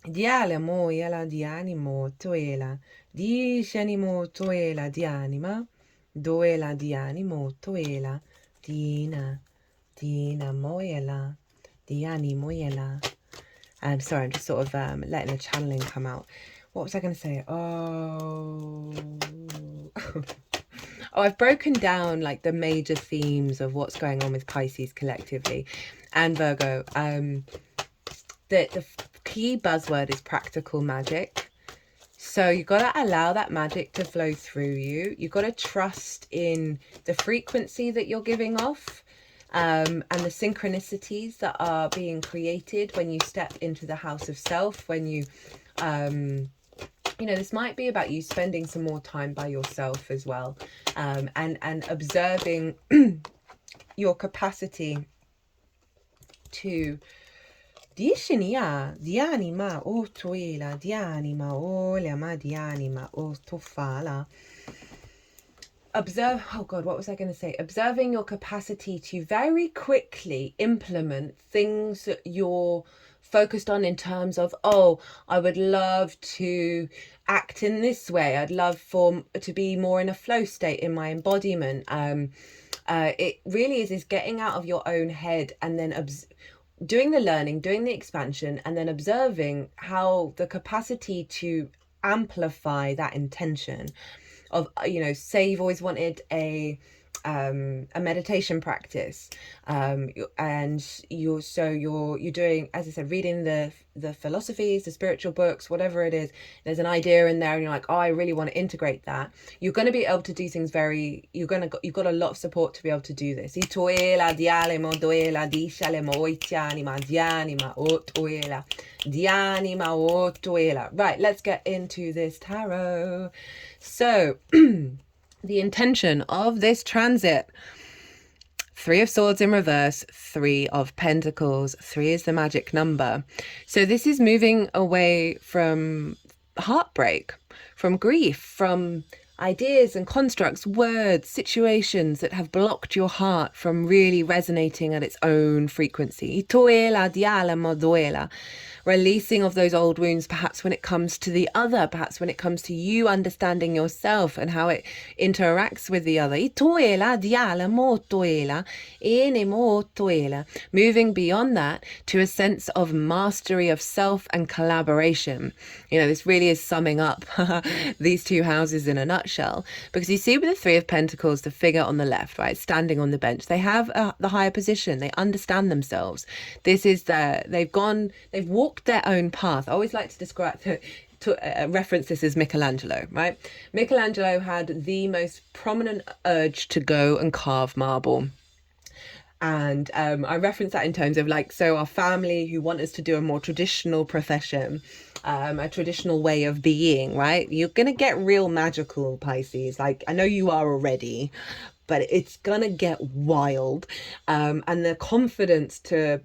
diale moela di animo toela, dishanimo toela di anima, doela di animo toela, dina moela, di animoela. I'm sorry, I'm just sort of letting the channeling come out. What was I going to say? I've broken down like the major themes of what's going on with Pisces collectively and Virgo. The key buzzword is practical magic. So you've got to allow that magic to flow through you. You've got to trust in the frequency that you're giving off, and the synchronicities that are being created when you step into the house of self, when you this might be about you spending some more time by yourself as well, and observing your capacity to dianima o tuela, dianima o lama dianima o tofala. Observe, what was I going to say? Observing your capacity to very quickly implement things that you're focused on in terms of, I would love to act in this way. I'd love to be more in a flow state in my embodiment. It really is getting out of your own head and then doing the learning, doing the expansion, and then observing how the capacity to amplify that intention of, say you've always wanted a meditation practice, and you're doing, as I said, reading the philosophies, the spiritual books, whatever it is. There's an idea in there and you're like, I really want to integrate that. You're going to be able to do things you've got a lot of support to be able to do this. Right, let's get into this tarot. So the intention of this transit: 3 of Swords in reverse, 3 of Pentacles. 3 is the magic number. So this is moving away from heartbreak, from grief, from ideas and constructs, words, situations that have blocked your heart from really resonating at its own frequency. Toela diala moduela. releasing of those old wounds, perhaps when it comes to the other, perhaps when it comes to you understanding yourself and how it interacts with the other. Moving beyond that to a sense of mastery of self and collaboration. You know, this really is summing up these two houses in a nutshell, because you see with the Three of Pentacles, the figure on the left, right, standing on the bench, they have the higher position. They understand themselves. This is they've walked their own path. I always like to describe to reference this as Michelangelo, right? Michelangelo had the most prominent urge to go and carve marble. And I reference that in terms of like, so our family who want us to do a more traditional profession, a traditional way of being, right? You're going to get real magical, Pisces. Like, I know you are already, but it's going to get wild. And the confidence to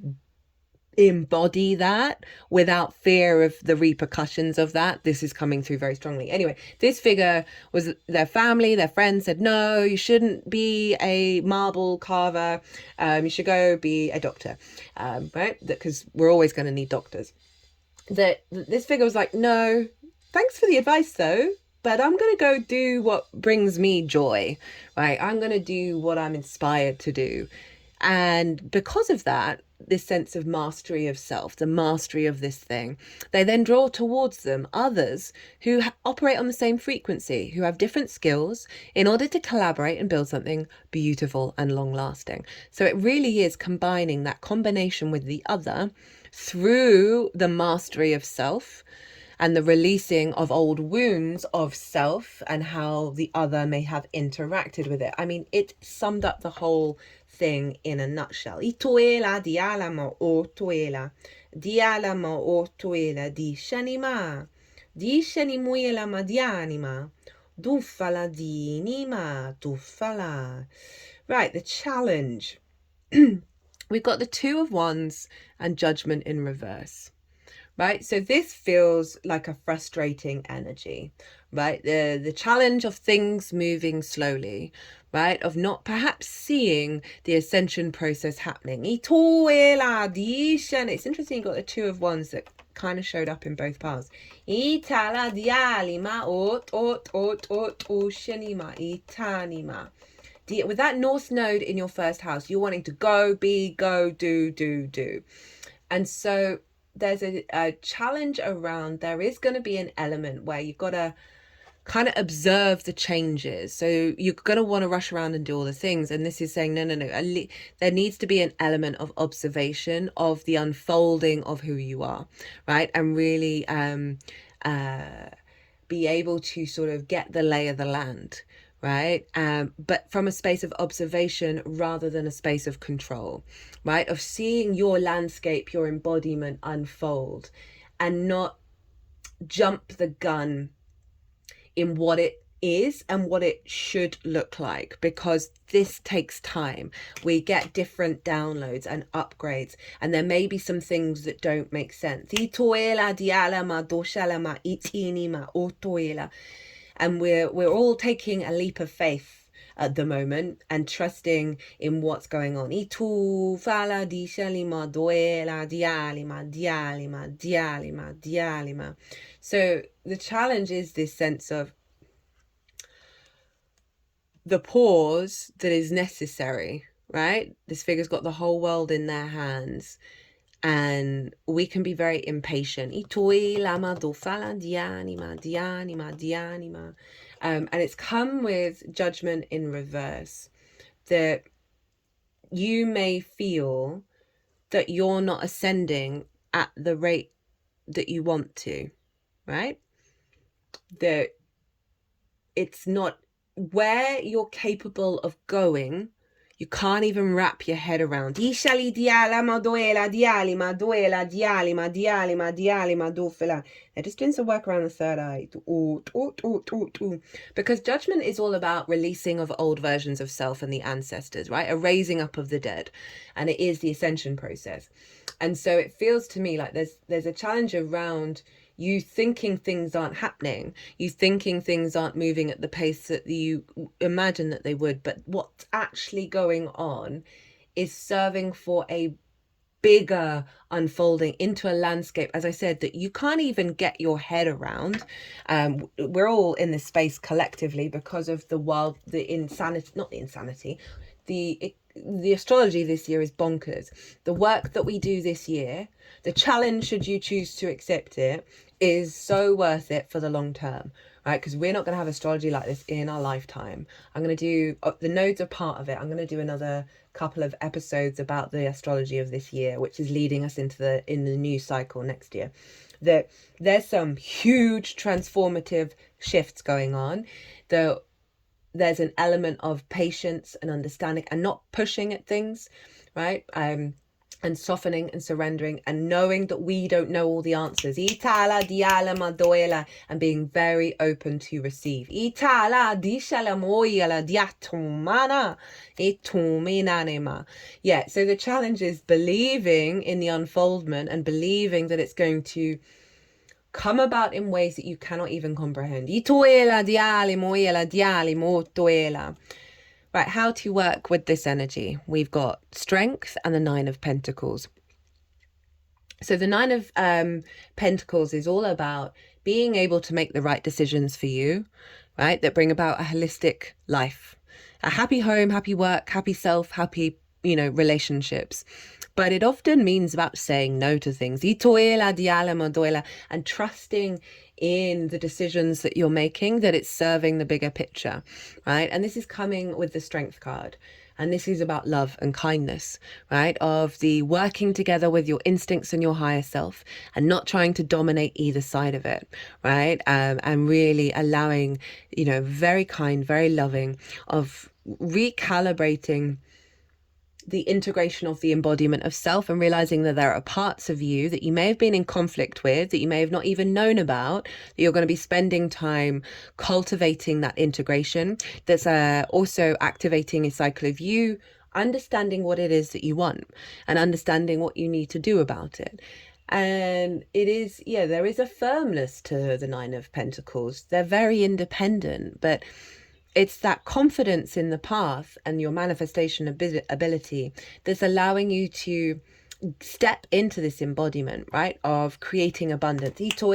embody that without fear of the repercussions of that, this is coming through very strongly. Anyway, this figure was their family, their friends said, no, you shouldn't be a marble carver, you should go be a doctor, right? Because we're always going to need doctors. This figure was like, no, thanks for the advice though, but I'm going to go do what brings me joy, right? I'm going to do what I'm inspired to do. And because of that, this sense of mastery of self, the mastery of this thing, they then draw towards them others who operate on the same frequency, who have different skills in order to collaborate and build something beautiful and long lasting. So it really is combining that combination with the other through the mastery of self and the releasing of old wounds of self and how the other may have interacted with it. I mean, it summed up the whole thing in a nutshell. Itoela dialama o toela, dialama o toela di shanima, di shanimuela madianima, dufala di nima, dufala. Right, the challenge. We've got the Two of Wands and Judgment in reverse. Right, so this feels like a frustrating energy, right? The challenge of things moving slowly, right? Of not perhaps seeing the ascension process happening. It's interesting you got the Two of Wands that kind of showed up in both paths. With that North Node in your first house, you're wanting to go, be, go, do. And so there's a challenge around, there is going to be an element where you've got to kind of observe the changes. So you're going to want to rush around and do all the things. And this is saying, no. There needs to be an element of observation of the unfolding of who you are, right? And really be able to sort of get the lay of the land, right? But from a space of observation rather than a space of control, right? Of seeing your landscape, your embodiment unfold and not jump the gun in what it is and what it should look like, because this takes time. We get different downloads and upgrades, and there may be some things that don't make sense. And we're all taking a leap of faith at the moment and trusting in what's going on. So the challenge is this sense of the pause that is necessary, right? This figure's got the whole world in their hands, and we can be very impatient. And it's come with Judgment in reverse, that you may feel that you're not ascending at the rate that you want to, right? That it's not where you're capable of going. You can't even wrap your head around. It just doing some work around the third eye. Because Judgment is all about releasing of old versions of self and the ancestors, right? A raising up of the dead. And it is the ascension process. And so it feels to me like there's a challenge around you thinking things aren't happening, you thinking things aren't moving at the pace that you imagine that they would, but what's actually going on is serving for a bigger unfolding into a landscape, as I said, that you can't even get your head around. We're all in this space collectively because of the world, the insanity, not the insanity, the astrology this year is bonkers. The work that we do this year, the challenge, should you choose to accept it, is so worth it for the long term, right? Because we're not going to have astrology like this in our lifetime. I'm going to do, the nodes are part of it. I'm going to do another couple of episodes about the astrology of this year, which is leading us into the new cycle next year. That there's some huge transformative shifts going on. There's an element of patience and understanding and not pushing at things, right? And softening and surrendering and knowing that we don't know all the answers. And being very open to receive. Yeah, so the challenge is believing in the unfoldment and believing that it's going to come about in ways that you cannot even comprehend. Right, how to work with this energy. We've got strength and the Nine of Pentacles. So the Nine of Pentacles is all about being able to make the right decisions for you, right? That bring about a holistic life, a happy home, happy work, happy self, happy, relationships. But it often means about saying no to things. And trusting in the decisions that you're making, that it's serving the bigger picture, right? And this is coming with the Strength card. And this is about love and kindness, right? Of the working together with your instincts and your higher self and not trying to dominate either side of it, right? And really allowing, very kind, very loving, of recalibrating the integration of the embodiment of self and realizing that there are parts of you that you may have been in conflict with, that you may have not even known about, that you're going to be spending time cultivating that integration. That's also activating a cycle of you understanding what it is that you want and understanding what you need to do about it. And it is, there is a firmness to the Nine of Pentacles. They're very independent, but it's that confidence in the path and your manifestation ability that's allowing you to step into this embodiment, right, of creating abundance. So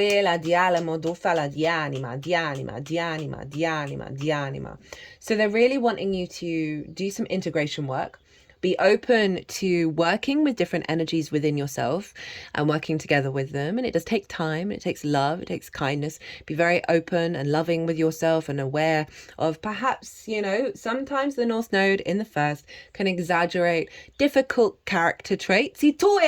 they're really wanting you to do some integration work. Be open to working with different energies within yourself and working together with them. And it does take time, it takes love, it takes kindness. Be very open and loving with yourself and aware of perhaps, sometimes the North Node in the first can exaggerate difficult character traits. Because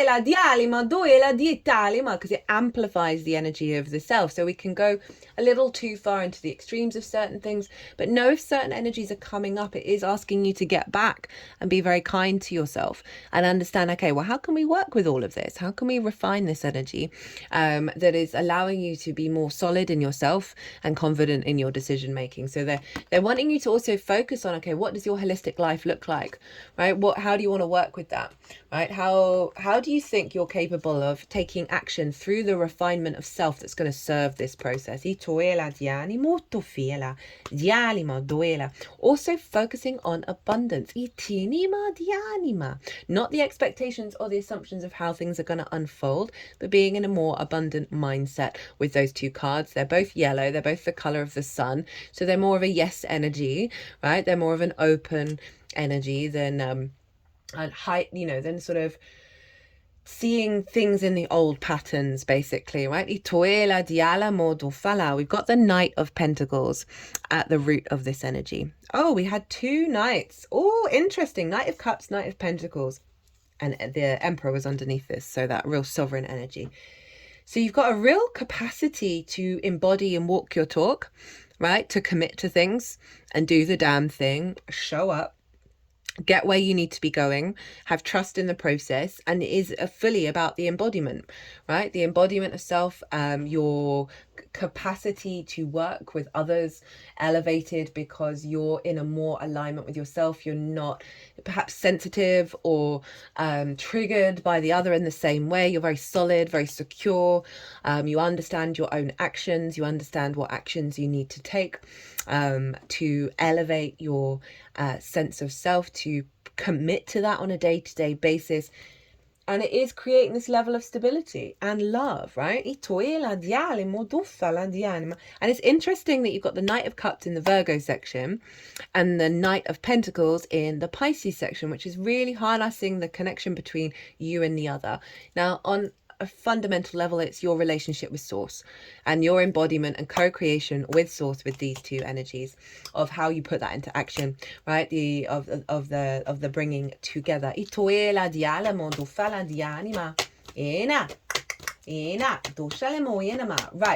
it amplifies the energy of the self. So we can go a little too far into the extremes of certain things, but know if certain energies are coming up, it is asking you to get back and be very kind to yourself and understand, okay, well, how can we work with all of this? How can we refine this energy that is allowing you to be more solid in yourself and confident in your decision making? So they're wanting you to also focus on, okay, what does your holistic life look like, right? How do you want to work with that, right? How do you think you're capable of taking action through the refinement of self that's going to serve this process? Also focusing on abundance, not the expectations or the assumptions of how things are going to unfold, but being in a more abundant mindset with those two cards. They're both yellow, they're both the color of the sun, so they're more of a yes energy, right? They're more of an open energy than than sort of seeing things in the old patterns, basically, right? We've got the Knight of Pentacles at the root of this energy. Oh, we had two knights. Oh, interesting. Knight of Cups, Knight of Pentacles. And the Emperor was underneath this, so that real sovereign energy. So you've got a real capacity to embody and walk your talk, right? To commit to things and do the damn thing, show up, get where you need to be going, have trust in the process, and it is fully about the embodiment, right? The embodiment of self, your capacity to work with others elevated because you're in a more alignment with yourself. You're not perhaps sensitive or triggered by the other in the same way. You're very solid, very secure. You understand your own actions. You understand what actions you need to take to elevate your sense of self, to commit to that on a day-to-day basis. And it is creating this level of stability and love, right? And it's interesting that you've got the Knight of Cups in the Virgo section and the Knight of Pentacles in the Pisces section, which is really highlighting the connection between you and the other. Now, on a fundamental level, it's your relationship with Source and your embodiment and co-creation with Source, with these two energies, of how you put that into action, right? Of the bringing together. Right,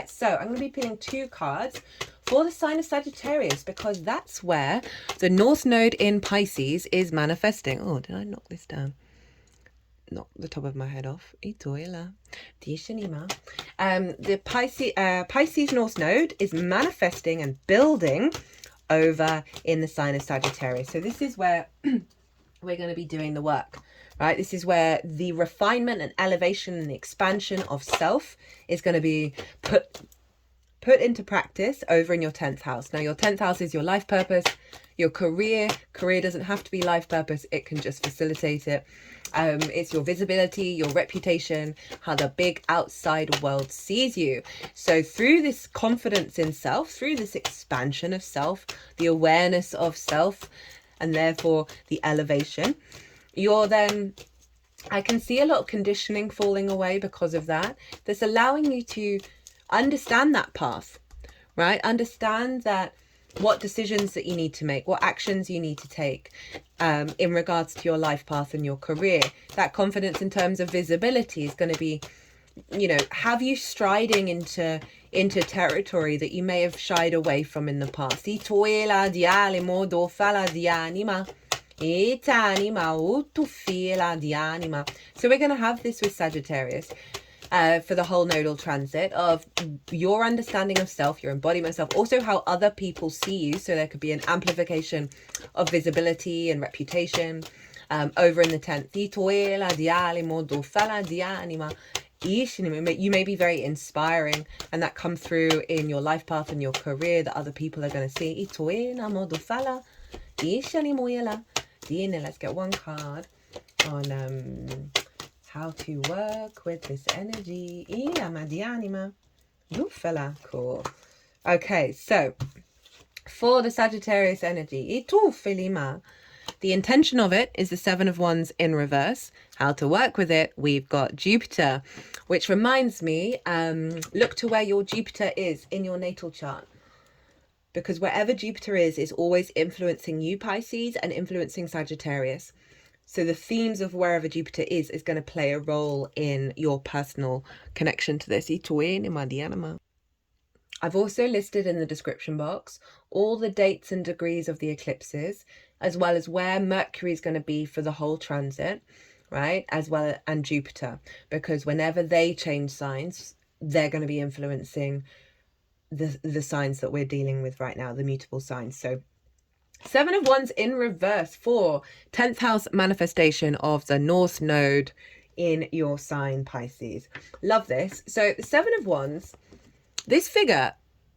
so I'm going to be pulling 2 cards for the sign of Sagittarius, because that's where the North Node in Pisces is manifesting. Oh, did I knock this down? Knock the top of my head off. The Pisces North Node is manifesting and building over in the sign of Sagittarius. So this is where we're going to be doing the work, right? This is where the refinement and elevation and the expansion of self is going to be put into practice over in your 10th house. Now, your 10th house is your life purpose, your career. Career doesn't have to be life purpose. It can just facilitate it. It's your visibility, your reputation, how the big outside world sees you. So through this confidence in self, through this expansion of self, the awareness of self, and therefore the elevation, you're then, I can see a lot of conditioning falling away because of that. That's allowing you to understand that path, right? Understand that what decisions that you need to make, what actions you need to take in regards to your life path and your career. That confidence in terms of visibility is going to be, you know, have you striding into territory that you may have shied away from in the past. So we're going to have this with Sagittarius. For the whole nodal transit, of your understanding of self, your embodiment of self, also how other people see you. So there could be an amplification of visibility and reputation over in the 10th. You may be very inspiring, and that come through in your life path and your career that other people are going to see. Let's get one card on how to work with this energy. Cool. Okay, so for the Sagittarius energy, the intention of it is the 7 of Wands in reverse. How to work with it, we've got Jupiter, which reminds me, look to where your Jupiter is in your natal chart. Because wherever Jupiter is always influencing you, Pisces, and influencing Sagittarius. So the themes of wherever Jupiter is going to play a role in your personal connection to this. I've also listed in the description box all the dates and degrees of the eclipses, as well as where Mercury is going to be for the whole transit, right? As well, and Jupiter, because whenever they change signs, they're going to be influencing the signs that we're dealing with right now, the mutable signs. So 7 of Wands in reverse for 10th house manifestation of the North Node in your sign, Pisces. Love this. So the 7 of Wands, this figure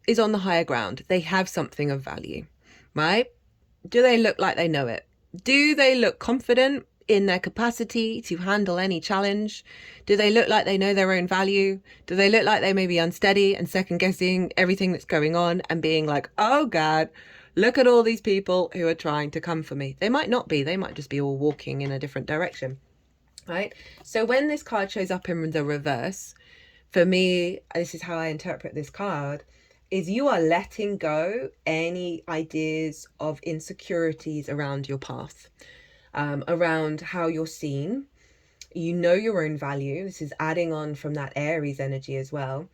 is on the higher ground. They have something of value, right? Do they look like they know it? Do they look confident in their capacity to handle any challenge? Do they look like they know their own value? Do they look like they may be unsteady and second guessing everything that's going on and being like, oh God, look at all these people who are trying to come for me? They might not be. They might just be all walking in a different direction, right? So when this card shows up in the reverse, for me, this is how I interpret this card, is you are letting go any ideas of insecurities around your path, around how you're seen. You know your own value. This is adding on from that Aries energy as well.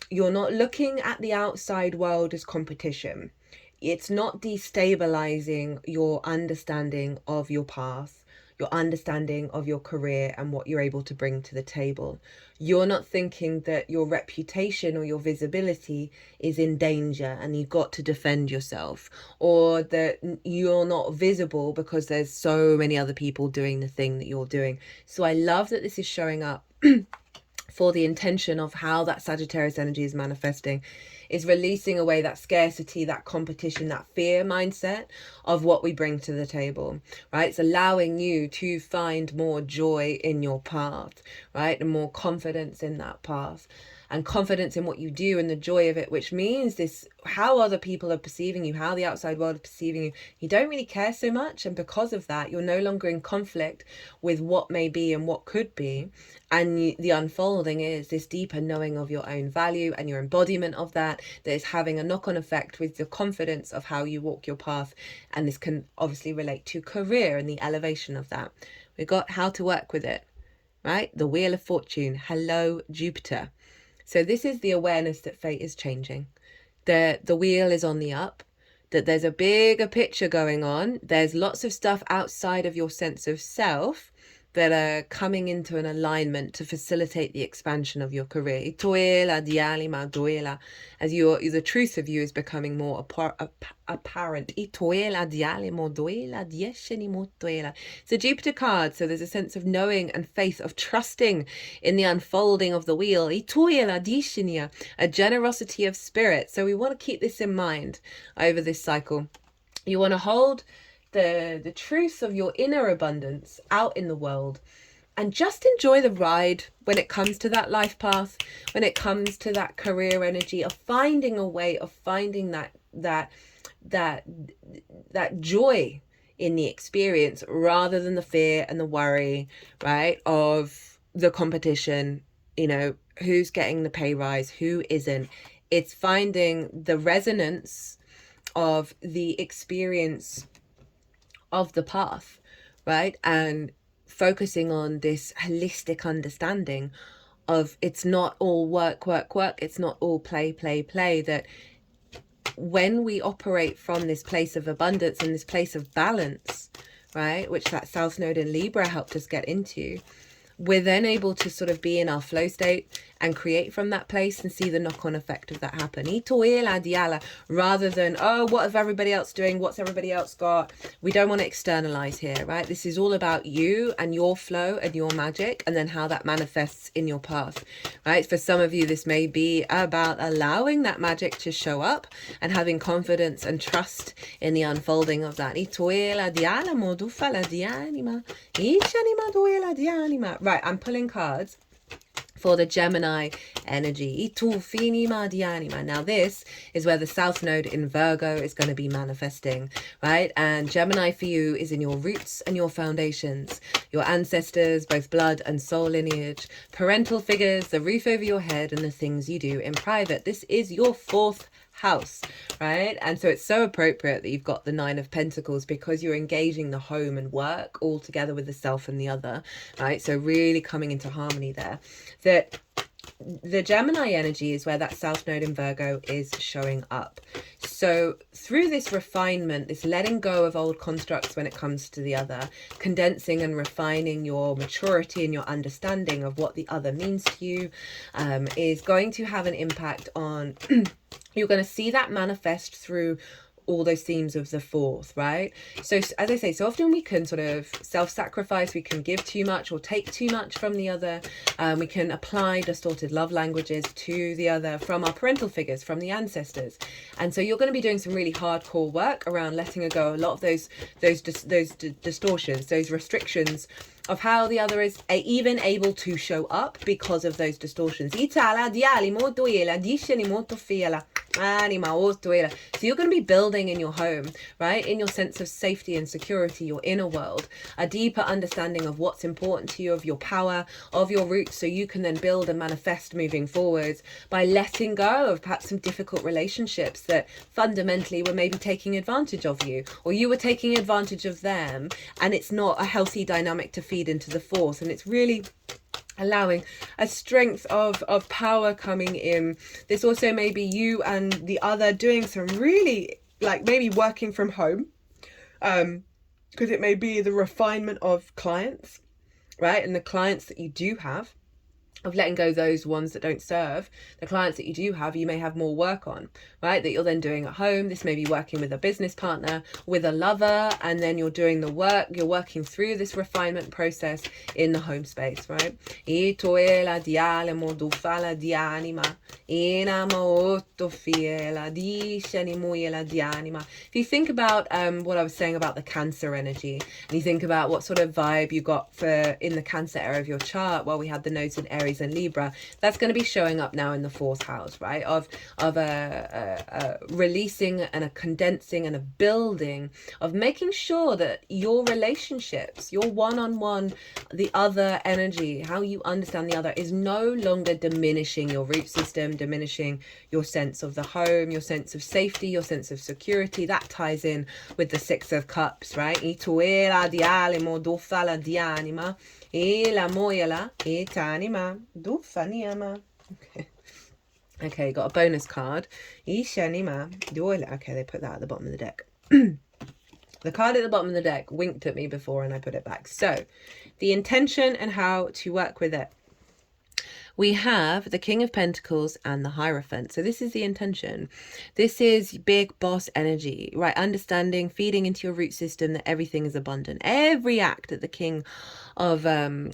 You're not looking at the outside world as competition. It's not destabilizing your understanding of your path, your understanding of your career and what you're able to bring to the table. You're not thinking that your reputation or your visibility is in danger and you've got to defend yourself, or that you're not visible because there's so many other people doing the thing that you're doing. So I love that this is showing up for the intention of how that Sagittarius energy is manifesting, is releasing away that scarcity, that competition, that fear mindset of what we bring to the table, right? It's allowing you to find more joy in your path, right? And more confidence in that path, and confidence in what you do and the joy of it, which means this, how other people are perceiving you, how the outside world is perceiving you, you don't really care so much. And because of that, you're no longer in conflict with what may be and what could be. And the unfolding is this deeper knowing of your own value and your embodiment of that is having a knock-on effect with the confidence of how you walk your path. And this can obviously relate to career and the elevation of that. We've got how to work with it, right? The Wheel of Fortune. Hello, Jupiter. So this is the awareness that fate is changing. The wheel is on the up, that there's a bigger picture going on. There's lots of stuff outside of your sense of self that are coming into an alignment to facilitate the expansion of your career. As the truth of you is becoming more apparent. It's a Jupiter card, so there's a sense of knowing and faith, of trusting in the unfolding of the wheel. A generosity of spirit. So we want to keep this in mind over this cycle. You want to hold the truth of your inner abundance out in the world, and just enjoy the ride when it comes to that life path, when it comes to that career energy, of finding a way of finding that joy in the experience, rather than the fear and the worry, right, of the competition, you know, who's getting the pay rise, who isn't. It's finding the resonance of the experience of the path, right? And focusing on this holistic understanding of it's not all work, it's not all play, that when we operate from this place of abundance and this place of balance, right, which that South Node in Libra helped us get into, we're then able to sort of be in our flow state and create from that place and see the knock-on effect of that happen. Rather than, oh, what is everybody else doing? What's everybody else got? We don't want to externalize here, right? This is all about you and your flow and your magic, and then how that manifests in your path, right? For some of you, this may be about allowing that magic to show up and having confidence and trust in the unfolding of that. Right, I'm pulling cards for the Gemini energy. Now this is where the South Node in Virgo is going to be manifesting, right? And Gemini for you is in your roots and your foundations, your ancestors, both blood and soul lineage, parental figures, the roof over your head, and the things you do in private. This is your fourth house, right? And so it's so appropriate that you've got the Nine of Pentacles, because you're engaging the home and work all together with the self and the other, right? So really coming into harmony there. That the Gemini energy is where that South Node in Virgo is showing up. So through this refinement, this letting go of old constructs when it comes to the other, condensing and refining your maturity and your understanding of what the other means to you, is going to have an impact on you're going to see that manifest through all those themes of the fourth, right? So as I say, so often we can sort of self-sacrifice, we can give too much or take too much from the other. We can apply distorted love languages to the other from our parental figures, from the ancestors. And so you're going to be doing some really hardcore work around letting go a lot of those distortions, those restrictions of how the other is even able to show up because of those distortions. So you're going to be building in your home, right, in your sense of safety and security, your inner world, a deeper understanding of what's important to you, of your power, of your roots, so you can then build and manifest moving forwards by letting go of perhaps some difficult relationships that fundamentally were maybe taking advantage of you, or you were taking advantage of them, and it's not a healthy dynamic to feed into the fourth. And it's really allowing a strength of power coming in. This also may be you and the other doing some really, like, maybe working from home, because it may be the refinement of clients, right? And the clients that you do have, of letting go those ones that don't serve. The clients that you do have, you may have more work on, right? That you're then doing at home. This may be working with a business partner, with a lover, and then you're doing the work. You're working through this refinement process in the home space, right? If you think about what I was saying about the Cancer energy, and you think about what sort of vibe you got for in the Cancer area of your chart, well, we had the nodes in Aries and Libra, that's going to be showing up now in the 4th house, right? Of a releasing and a condensing and a building, of making sure that your relationships, your one-on-one, the other energy, how you understand the other, is no longer diminishing your root system, diminishing your sense of the home, your sense of safety, your sense of security. That ties in with the 6 of Cups, right? Okay, got a bonus card. Okay, they put that at the bottom of the deck. The card at the bottom of the deck winked at me before and I put it back. So, the intention and how to work with it. We have the King of Pentacles and the Hierophant. So this is the intention. This is big boss energy, right? Understanding, feeding into your root system that everything is abundant. Every act that the King of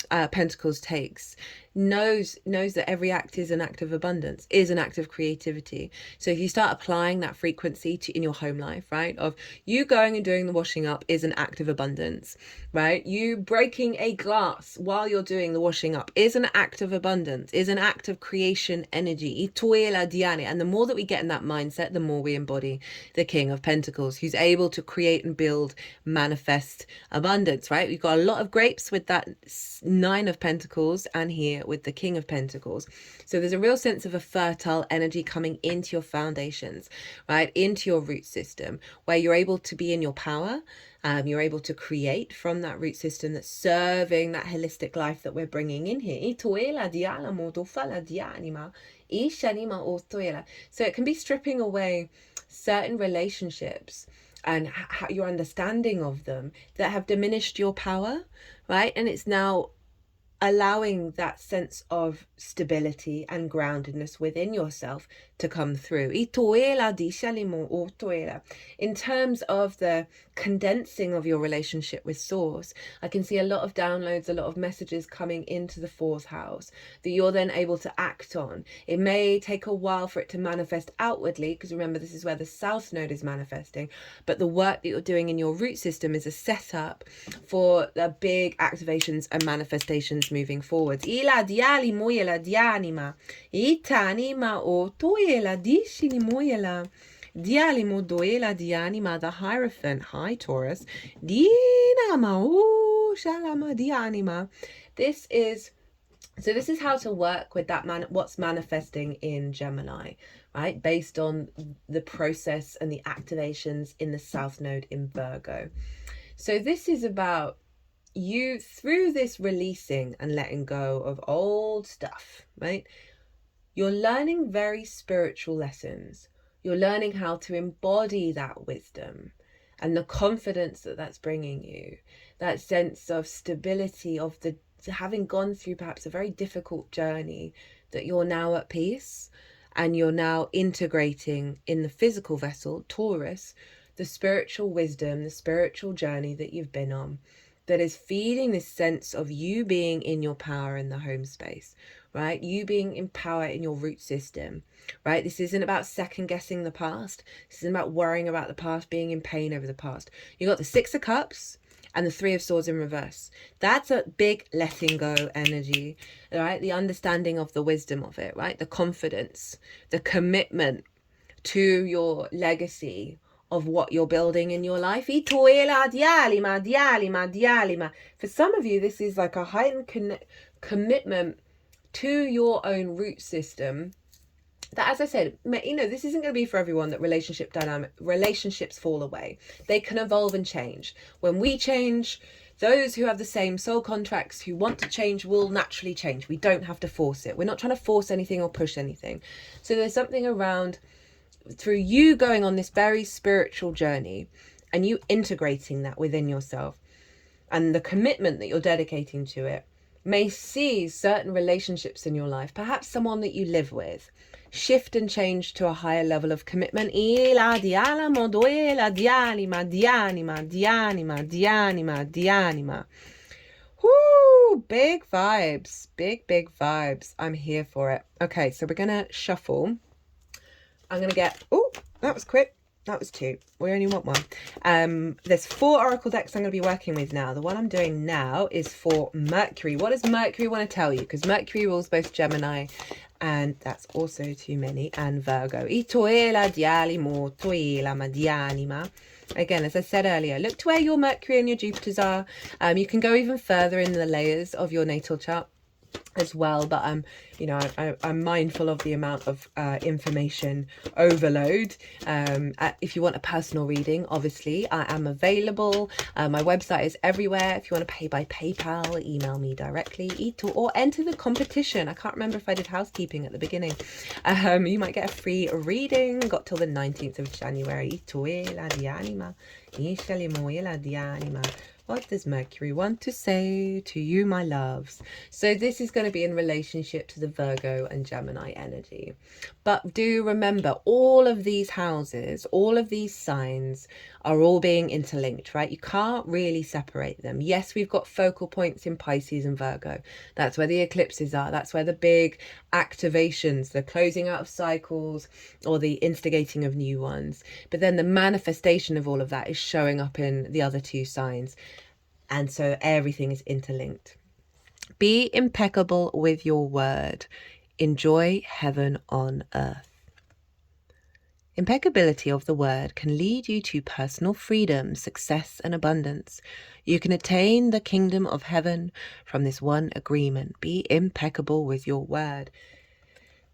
Pentacles takes knows that every act is an act of abundance, is an act of creativity. So if you start applying that frequency in your home life, right, of you going and doing the washing up is an act of abundance, right? You breaking a glass while you're doing the washing up is an act of abundance, is an act of creation energy. And the more that we get in that mindset, the more we embody the King of Pentacles, who's able to create and build, manifest abundance, right? We've got a lot of grapes with that 9 of Pentacles and here with the King of Pentacles. So there's a real sense of a fertile energy coming into your foundations, right? Into your root system, where you're able to be in your power. You're able to create from that root system that's serving that holistic life that we're bringing in here. So it can be stripping away certain relationships and your understanding of them that have diminished your power, right? And it's now allowing that sense of stability and groundedness within yourself to come through. In terms of the condensing of your relationship with Source, I can see a lot of downloads, a lot of messages coming into the 4th house that you're then able to act on. It may take a while for it to manifest outwardly, because remember, this is where the South Node is manifesting, but the work that you're doing in your root system is a setup for the big activations and manifestations moving forwards. The Hierophant. Hi, Taurus. This is how to work with that what's manifesting in Gemini, right? Based on the process and the activations in the South Node in Virgo. So this is about you, through this releasing and letting go of old stuff, right? You're learning very spiritual lessons. You're learning how to embody that wisdom and the confidence that that's bringing you, that sense of stability of having gone through perhaps a very difficult journey, that you're now at peace and you're now integrating in the physical vessel, Taurus, the spiritual wisdom, the spiritual journey that you've been on, that is feeding this sense of you being in your power in the home space, right? You being in power in your root system, right? This isn't about second guessing the past. This isn't about worrying about the past, being in pain over the past. You got the 6 of Cups and the 3 of Swords in reverse. That's a big letting go energy, right? The understanding of the wisdom of it, right? The confidence, the commitment to your legacy of what you're building in your life. For some of you, this is like a heightened commitment to your own root system. That, as I said, this isn't going to be for everyone, that relationships fall away. They can evolve and change. When we change, those who have the same soul contracts, who want to change, will naturally change. We don't have to force it. We're not trying to force anything or push anything. So there's something around, through you going on this very spiritual journey and you integrating that within yourself and the commitment that you're dedicating to it, may see certain relationships in your life, perhaps someone that you live with, shift and change to a higher level of commitment. Ila dialamo duela dianima dianima dianima dianima dianima. Whoo, big vibes, big vibes. I'm here for it. Okay, so we're gonna shuffle. I'm gonna get, oh, that was quick. That was 2. We only want 1. There's 4 oracle decks I'm going to be working with now. The one I'm doing now is for Mercury. What does Mercury want to tell you? Because Mercury rules both Gemini, and that's also too many, and Virgo. Again, as I said earlier, look to where your Mercury and your Jupiters are. You can go even further in the layers of your natal chart as well, but I'm mindful of the amount of information overload. If you want a personal reading, obviously I am available. My website is everywhere. If you want to pay by PayPal, email me directly, or enter the competition. I can't remember if I did housekeeping at the beginning. You might get a free reading. Got till the 19th of January. What does Mercury want to say to you, my loves? So this is going to be in relationship to the Virgo and Gemini energy. But do remember, all of these houses, all of these signs are all being interlinked, right? You can't really separate them. Yes, we've got focal points in Pisces and Virgo. That's where the eclipses are. That's where the big activations, the closing out of cycles or the instigating of new ones. But then the manifestation of all of that is showing up in the other 2 signs. And so everything is interlinked. Be impeccable with your word. Enjoy heaven on earth. Impeccability of the word can lead you to personal freedom, success, and abundance. You can attain the kingdom of heaven from this one agreement. Be impeccable with your word.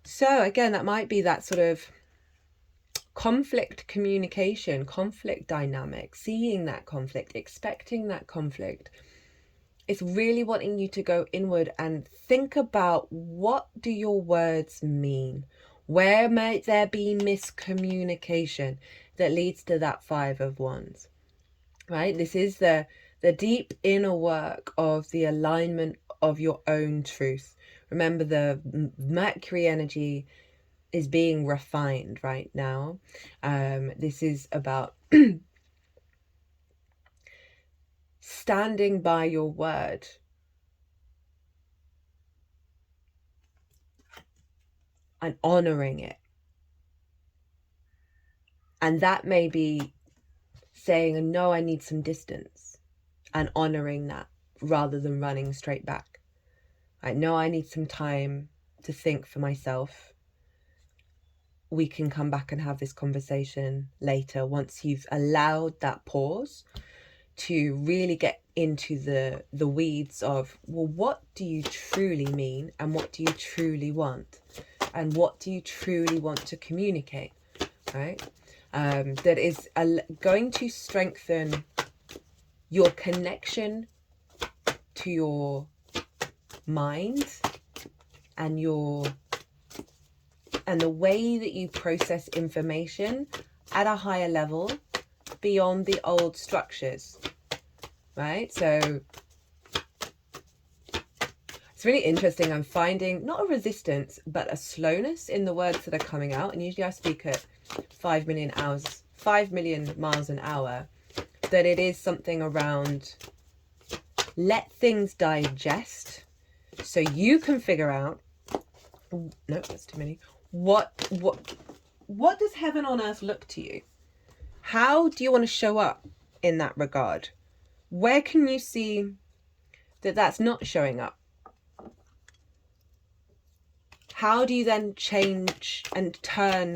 So again, that might be that sort of conflict communication, conflict dynamic, seeing that conflict, expecting that conflict. It's really wanting you to go inward and think about, what do your words mean? Where might there be miscommunication that leads to that 5 of Wands, right? This is the deep inner work of the alignment of your own truth. Remember, the Mercury energy is being refined right now. This is about standing by your word. And honoring it. And that may be saying, no, I need some distance, and honoring that rather than running straight back. I know I need some time to think for myself. We can come back and have this conversation later, once you've allowed that pause to really get into the weeds of, well, what do you truly mean, and what do you truly want, and what do you truly want to communicate, right? That is going to strengthen your connection to your mind and the way that you process information at a higher level beyond the old structures, right? So it's really interesting. I'm finding not a resistance, but a slowness in the words that are coming out. And usually I speak at 5 million miles an hour, that it is something around, let things digest so you can figure out, no, that's too many. What does heaven on earth look to you? How do you want to show up in that regard? Where can you see that that's not showing up? How do you then change and turn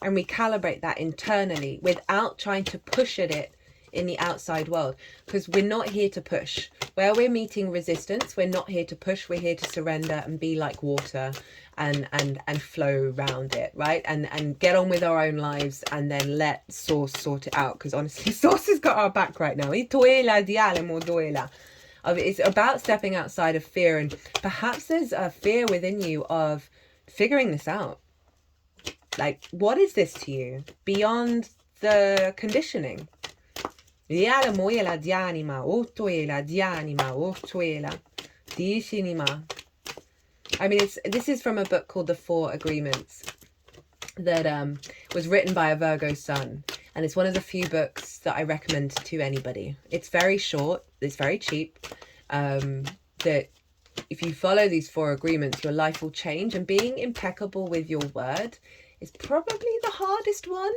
and recalibrate that internally without trying to push at it in the outside world? Because we're not here to push. Where we're meeting resistance, we're not here to push. We're here to surrender and be like water and flow around it, right? And get on with our own lives, and then let Source sort it out. Because honestly, Source has got our back right now. It's about stepping outside of fear, and perhaps there's a fear within you of figuring this out. Like, what is this to you beyond the conditioning? Dishinima. I mean, this is from a book called The Four Agreements that was written by a Virgo sun. And it's one of the few books that I recommend to anybody. It's very short. It's very cheap. That if you follow these four agreements, your life will change. And being impeccable with your word is probably the hardest one,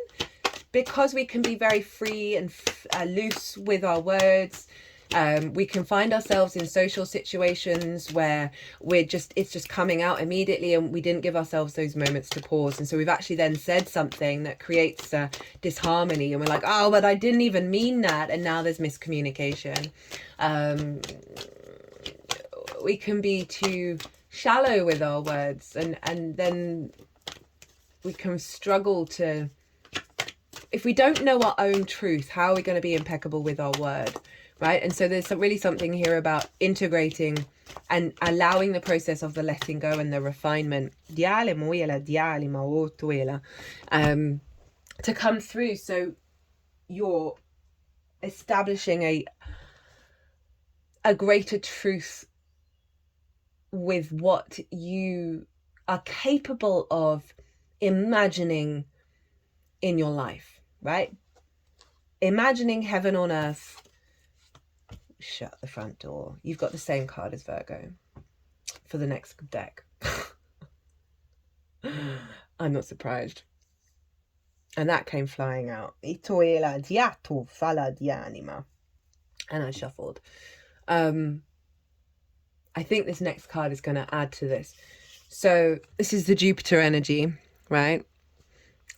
because we can be very free and loose with our words. We can find ourselves in social situations where it's just coming out immediately, and we didn't give ourselves those moments to pause. And so we've actually then said something that creates disharmony, and we're like, oh, but I didn't even mean that. And now there's miscommunication. We can be too shallow with our words, and then we can struggle to, if we don't know our own truth, how are we going to be impeccable with our word, right? And so there's really something here about integrating and allowing the process of the letting go and the refinement to come through. So you're establishing a greater truth with what you are capable of imagining in your life, right? Imagining heaven on earth. Shut the front door. You've got the same card as Virgo for the next deck. I'm not surprised. And that came flying out. And I shuffled. I think this next card is going to add to this. So this is the Jupiter energy, right?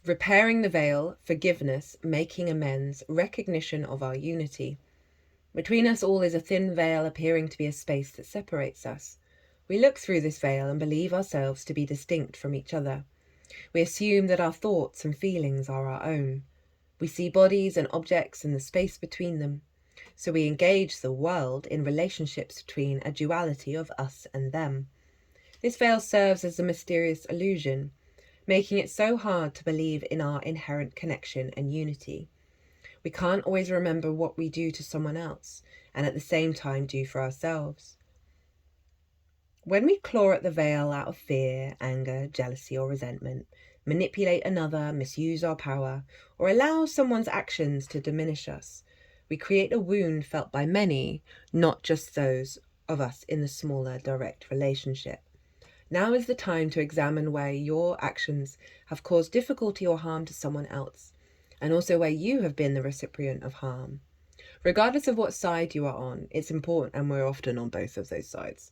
Repairing the veil, forgiveness, making amends, recognition of our unity. Between us all is a thin veil appearing to be a space that separates us. We look through this veil and believe ourselves to be distinct from each other. We assume that our thoughts and feelings are our own. We see bodies and objects and the space between them. So we engage the world in relationships between a duality of us and them. This veil serves as a mysterious illusion, making it so hard to believe in our inherent connection and unity. We can't always remember what we do to someone else and at the same time do for ourselves. When we claw at the veil out of fear, anger, jealousy, or resentment, manipulate another, misuse our power, or allow someone's actions to diminish us, we create a wound felt by many, not just those of us in the smaller direct relationship. Now is the time to examine where your actions have caused difficulty or harm to someone else, and also where you have been the recipient of harm. Regardless of what side you are on, it's important, and we're often on both of those sides,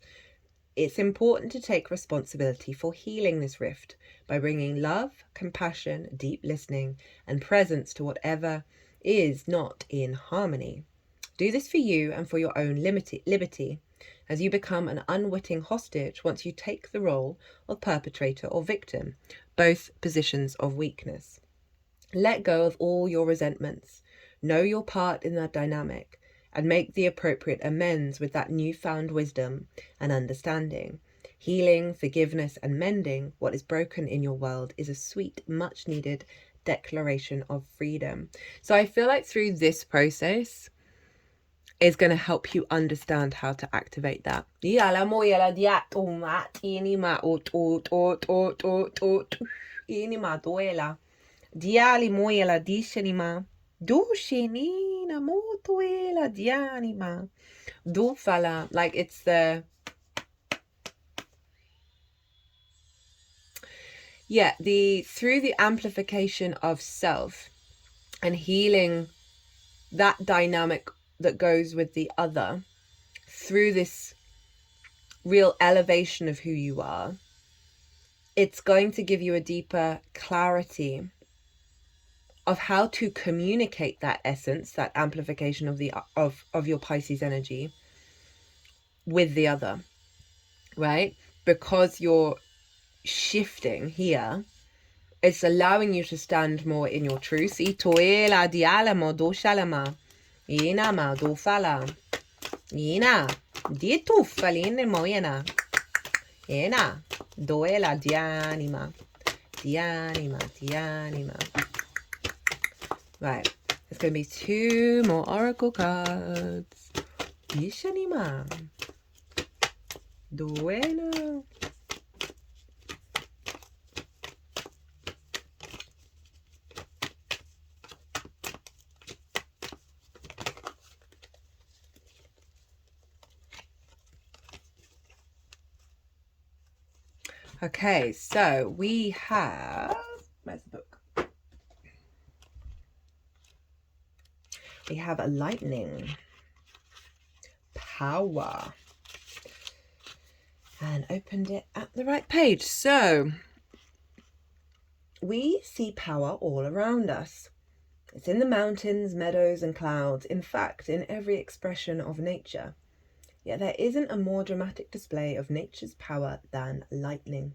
it's important to take responsibility for healing this rift by bringing love, compassion, deep listening, and presence to whatever is not in harmony. Do this for you and for your own liberty, as you become an unwitting hostage once you take the role of perpetrator or victim, both positions of weakness. Let go of all your resentments, know your part in the dynamic, and make the appropriate amends with that newfound wisdom and understanding. Healing, forgiveness, and mending what is broken in your world is a sweet, much-needed declaration of freedom. So I feel like through this process is going to help you understand how to activate that. Like it's through the amplification of self and healing that dynamic that goes with the other, through this real elevation of who you are, it's going to give you a deeper clarity of how to communicate that essence, that amplification of your Pisces energy with the other, right? Because you're shifting here, it's allowing you to stand more in your truth. Right, there's going to be 2 more oracle cards. duela. Okay, so we have, where's the book? We have a lightning, power, and opened it at the right page. So we see power all around us. It's in the mountains, meadows, and clouds, in fact, in every expression of nature. Yet there isn't a more dramatic display of nature's power than lightning.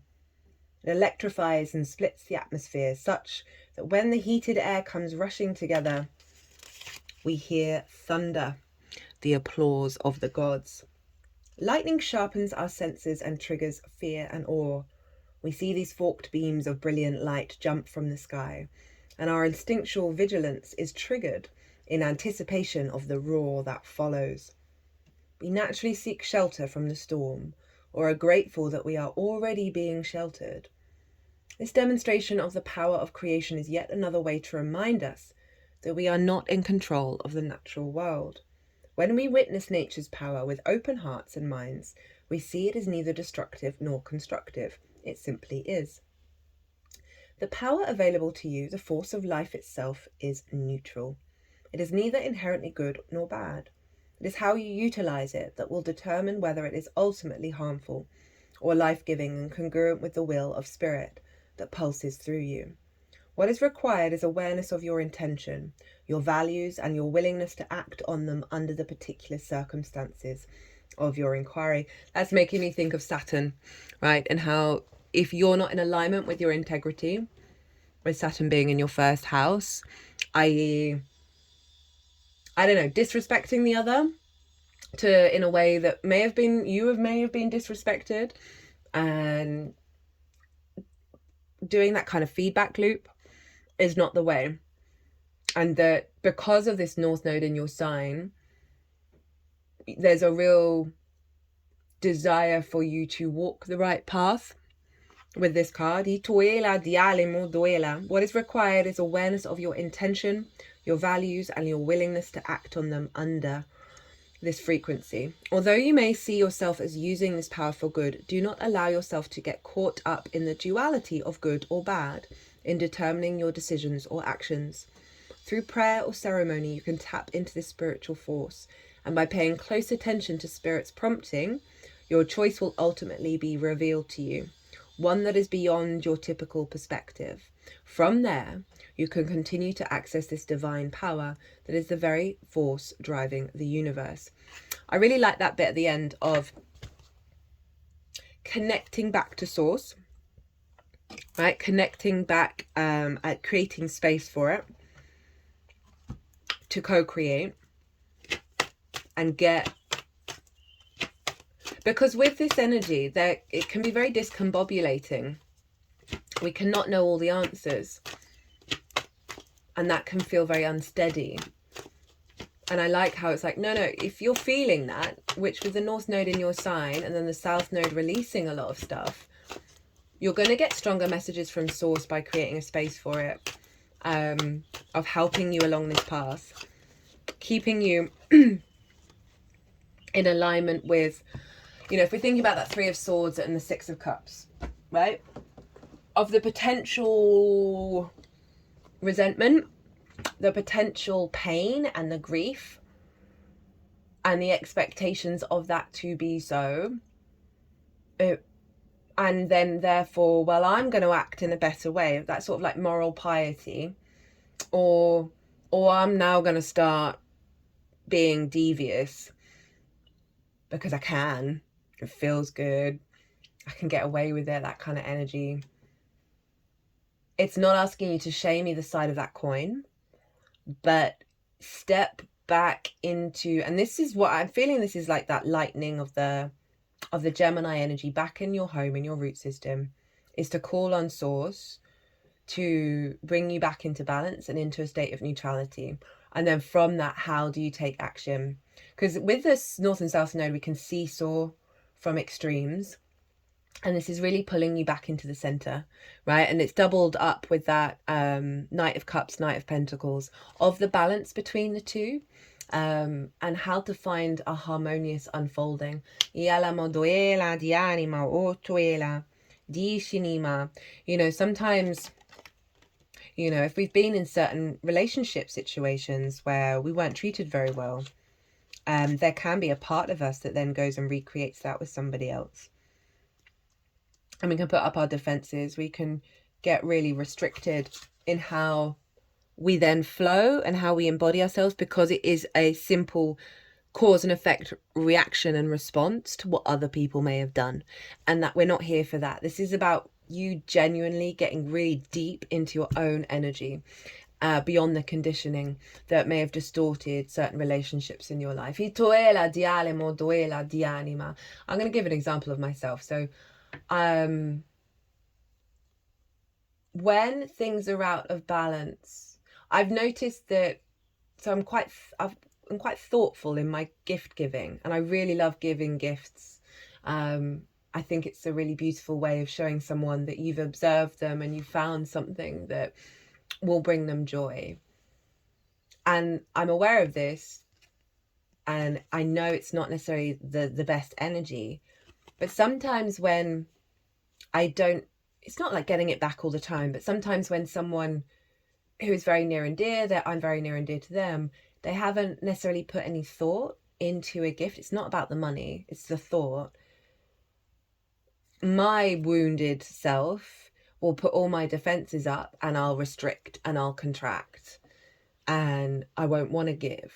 It electrifies and splits the atmosphere such that when the heated air comes rushing together, we hear thunder, the applause of the gods. Lightning sharpens our senses and triggers fear and awe. We see these forked beams of brilliant light jump from the sky, and our instinctual vigilance is triggered in anticipation of the roar that follows. We naturally seek shelter from the storm, or are grateful that we are already being sheltered. This demonstration of the power of creation is yet another way to remind us that we are not in control of the natural world. When we witness nature's power with open hearts and minds, we see it is neither destructive nor constructive. It simply is. The power available to you, the force of life itself, is neutral. It is neither inherently good nor bad. It is how you utilize it that will determine whether it is ultimately harmful or life-giving and congruent with the will of spirit that pulses through you. What is required is awareness of your intention, your values, and your willingness to act on them under the particular circumstances of your inquiry. That's making me think of Saturn, right? And how if you're not in alignment with your integrity, with Saturn being in your first house, i.e., I don't know, disrespecting the other in a way that may have been disrespected, and doing that kind of feedback loop is not the way. And that because of this North Node in your sign, there's a real desire for you to walk the right path with this card. What is required is awareness of your intention, your values, and your willingness to act on them under this frequency. Although you may see yourself as using this power for good, do not allow yourself to get caught up in the duality of good or bad in determining your decisions or actions. Through prayer or ceremony, you can tap into this spiritual force, and by paying close attention to Spirit's prompting, your choice will ultimately be revealed to you, one that is beyond your typical perspective. From there, you can continue to access this divine power that is the very force driving the universe. I really like that bit at the end of connecting back to source, right? Connecting back at creating space for it to co-create and get, because with this energy there, it can be very discombobulating. We cannot know all the answers, and that can feel very unsteady. And I like how it's like, no, if you're feeling that, which with the North Node in your sign and then the South Node releasing a lot of stuff, you're going to get stronger messages from source by creating a space for it, of helping you along this path, keeping you in alignment with, if we're thinking about that Three of Swords and the Six of Cups, right? Of the potential resentment, the potential pain and the grief and the expectations of that to be so. And then therefore, well, I'm going to act in a better way. That sort of like moral piety. Or I'm now going to start being devious because I can. It feels good. I can get away with it, that kind of energy. It's not asking you to shame either side of that coin, but step back into, and this is what I'm feeling, this is like that lightning of the Gemini energy back in your home, in your root system, is to call on source to bring you back into balance and into a state of neutrality. And then from that, how do you take action? Because with this North and South Node, we can seesaw from extremes. And this is really pulling you back into the center, right? And it's doubled up with that Knight of Cups, Knight of Pentacles, of the balance between the two, and how to find a harmonious unfolding. Sometimes, if we've been in certain relationship situations where we weren't treated very well, there can be a part of us that then goes and recreates that with somebody else. And we can put up our defenses. We can get really restricted in how we then flow and how we embody ourselves, because it is a simple cause and effect reaction and response to what other people may have done. And that we're not here for that. This is about you genuinely getting really deep into your own energy, beyond the conditioning that may have distorted certain relationships in your life. I'm going to give an example of myself. So when things are out of balance, I've noticed that, so I'm quite thoughtful in my gift giving, and I really love giving gifts. I think it's a really beautiful way of showing someone that you've observed them and you found something that will bring them joy. And I'm aware of this, and I know it's not necessarily the best energy, but sometimes when it's not like getting it back all the time, but sometimes when someone who is very near and dear, that I'm very near and dear to them, they haven't necessarily put any thought into a gift. It's not about the money, it's the thought. My wounded self will put all my defenses up, and I'll restrict and I'll contract, and I won't want to give.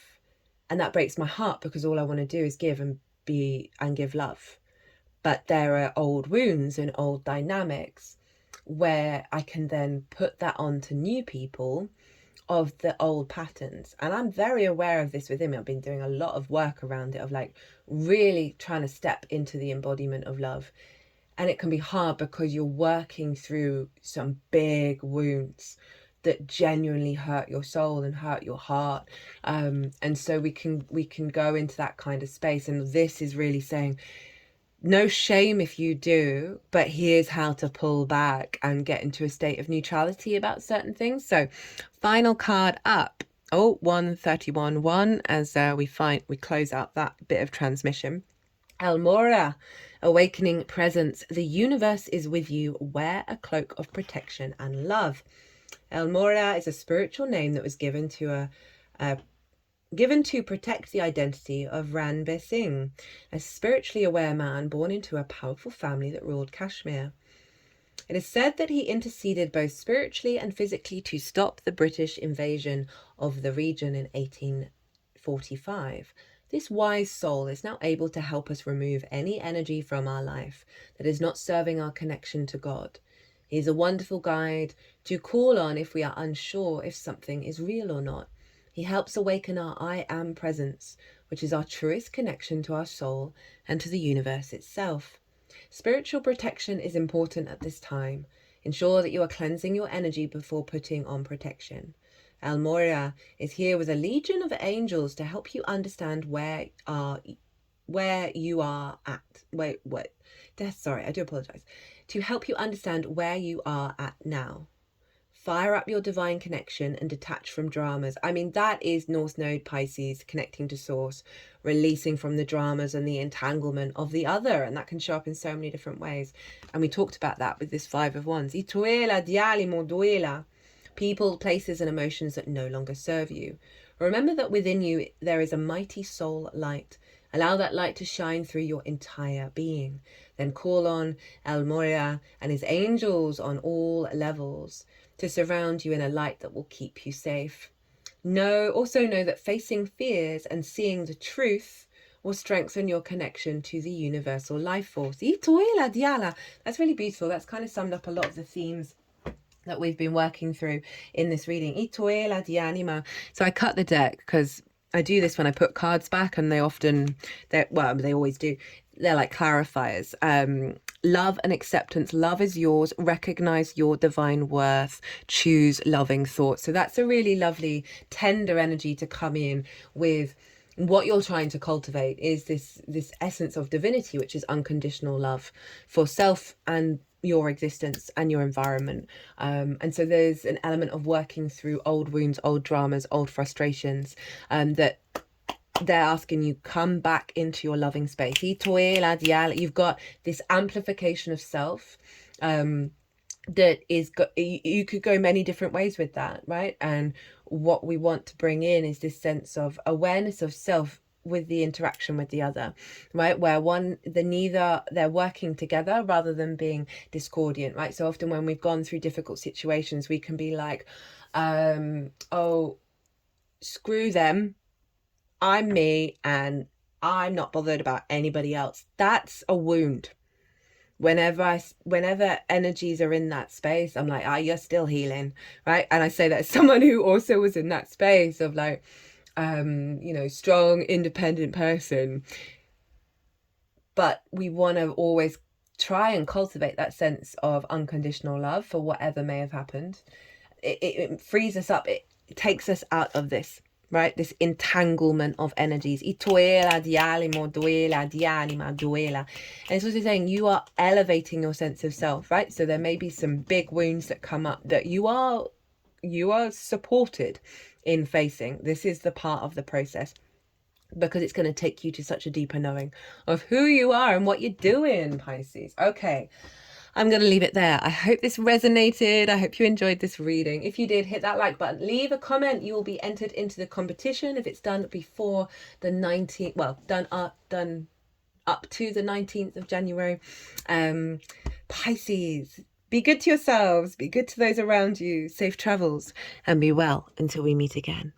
And that breaks my heart, because all I want to do is give and give love. But there are old wounds and old dynamics where I can then put that on to new people of the old patterns. And I'm very aware of this within me. I've been doing a lot of work around it, of like really trying to step into the embodiment of love. And it can be hard because you're working through some big wounds that genuinely hurt your soul and hurt your heart. And so we can go into that kind of space. And this is really saying, no shame if you do, but here's how to pull back and get into a state of neutrality about certain things. So final card up. 131-1, as we close out that bit of transmission. Almora, awakening presence. The universe is with you. Wear a cloak of protection and love. Almora is a spiritual name that was given to protect the identity of Ranbir Singh, a spiritually aware man born into a powerful family that ruled Kashmir. It is said that he interceded both spiritually and physically to stop the British invasion of the region in 1845. This wise soul is now able to help us remove any energy from our life that is not serving our connection to God. He is a wonderful guide to call on if we are unsure if something is real or not. He helps awaken our I am presence, which is our truest connection to our soul and to the universe itself. Spiritual protection is important at this time. Ensure that you are cleansing your energy before putting on protection. Almora is here with a legion of angels to help you understand where you are at. Sorry, I do apologize. To help you understand where you are at now. Fire up your divine connection and detach from dramas. I mean, that is North Node Pisces connecting to source, releasing from the dramas and the entanglement of the other. And that can show up in so many different ways. And we talked about that with this Five of Wands. People, places, and emotions that no longer serve you. Remember that within you there is a mighty soul light. Allow that light to shine through your entire being. Then call on Almora and his angels on all levels to surround you in a light that will keep you safe. Also know that facing fears and seeing the truth will strengthen your connection to the universal life force. That's really beautiful. That's kind of summed up a lot of the themes that we've been working through in this reading. So I cut the deck because I do this when I put cards back, and they always do. They're like clarifiers. Love and acceptance. Love is yours. Recognize your divine worth. Choose loving thoughts. So that's a really lovely, tender energy to come in with what you're trying to cultivate is this essence of divinity, which is unconditional love for self and your existence and your environment. And so there's an element of working through old wounds, old dramas, old frustrations, that they're asking you, come back into your loving space. You've got this amplification of self, that is you could go many different ways with that, right? And what we want to bring in is this sense of awareness of self with the interaction with the other, right? Where they're working together rather than being discordant, right? So often when we've gone through difficult situations, we can be like, oh, screw them, I'm me, and I'm not bothered about anybody else. That's a wound. Whenever energies are in that space, I'm like, you're still healing, right? And I say that as someone who also was in that space of like, strong, independent person. But we want to always try and cultivate that sense of unconditional love for whatever may have happened. It frees us up. It takes us out of this, right? This entanglement of energies. And it's also saying you are elevating your sense of self, right? So there may be some big wounds that come up that you are supported in facing. This is the part of the process, because it's going to take you to such a deeper knowing of who you are and what you're doing, Pisces. Okay, I'm going to leave it there. I hope this resonated. I hope you enjoyed this reading. If you did, hit that like button. Leave a comment. You will be entered into the competition if it's done before the 19th. Well, done up to the 19th of January. Pisces, be good to yourselves. Be good to those around you. Safe travels and be well until we meet again.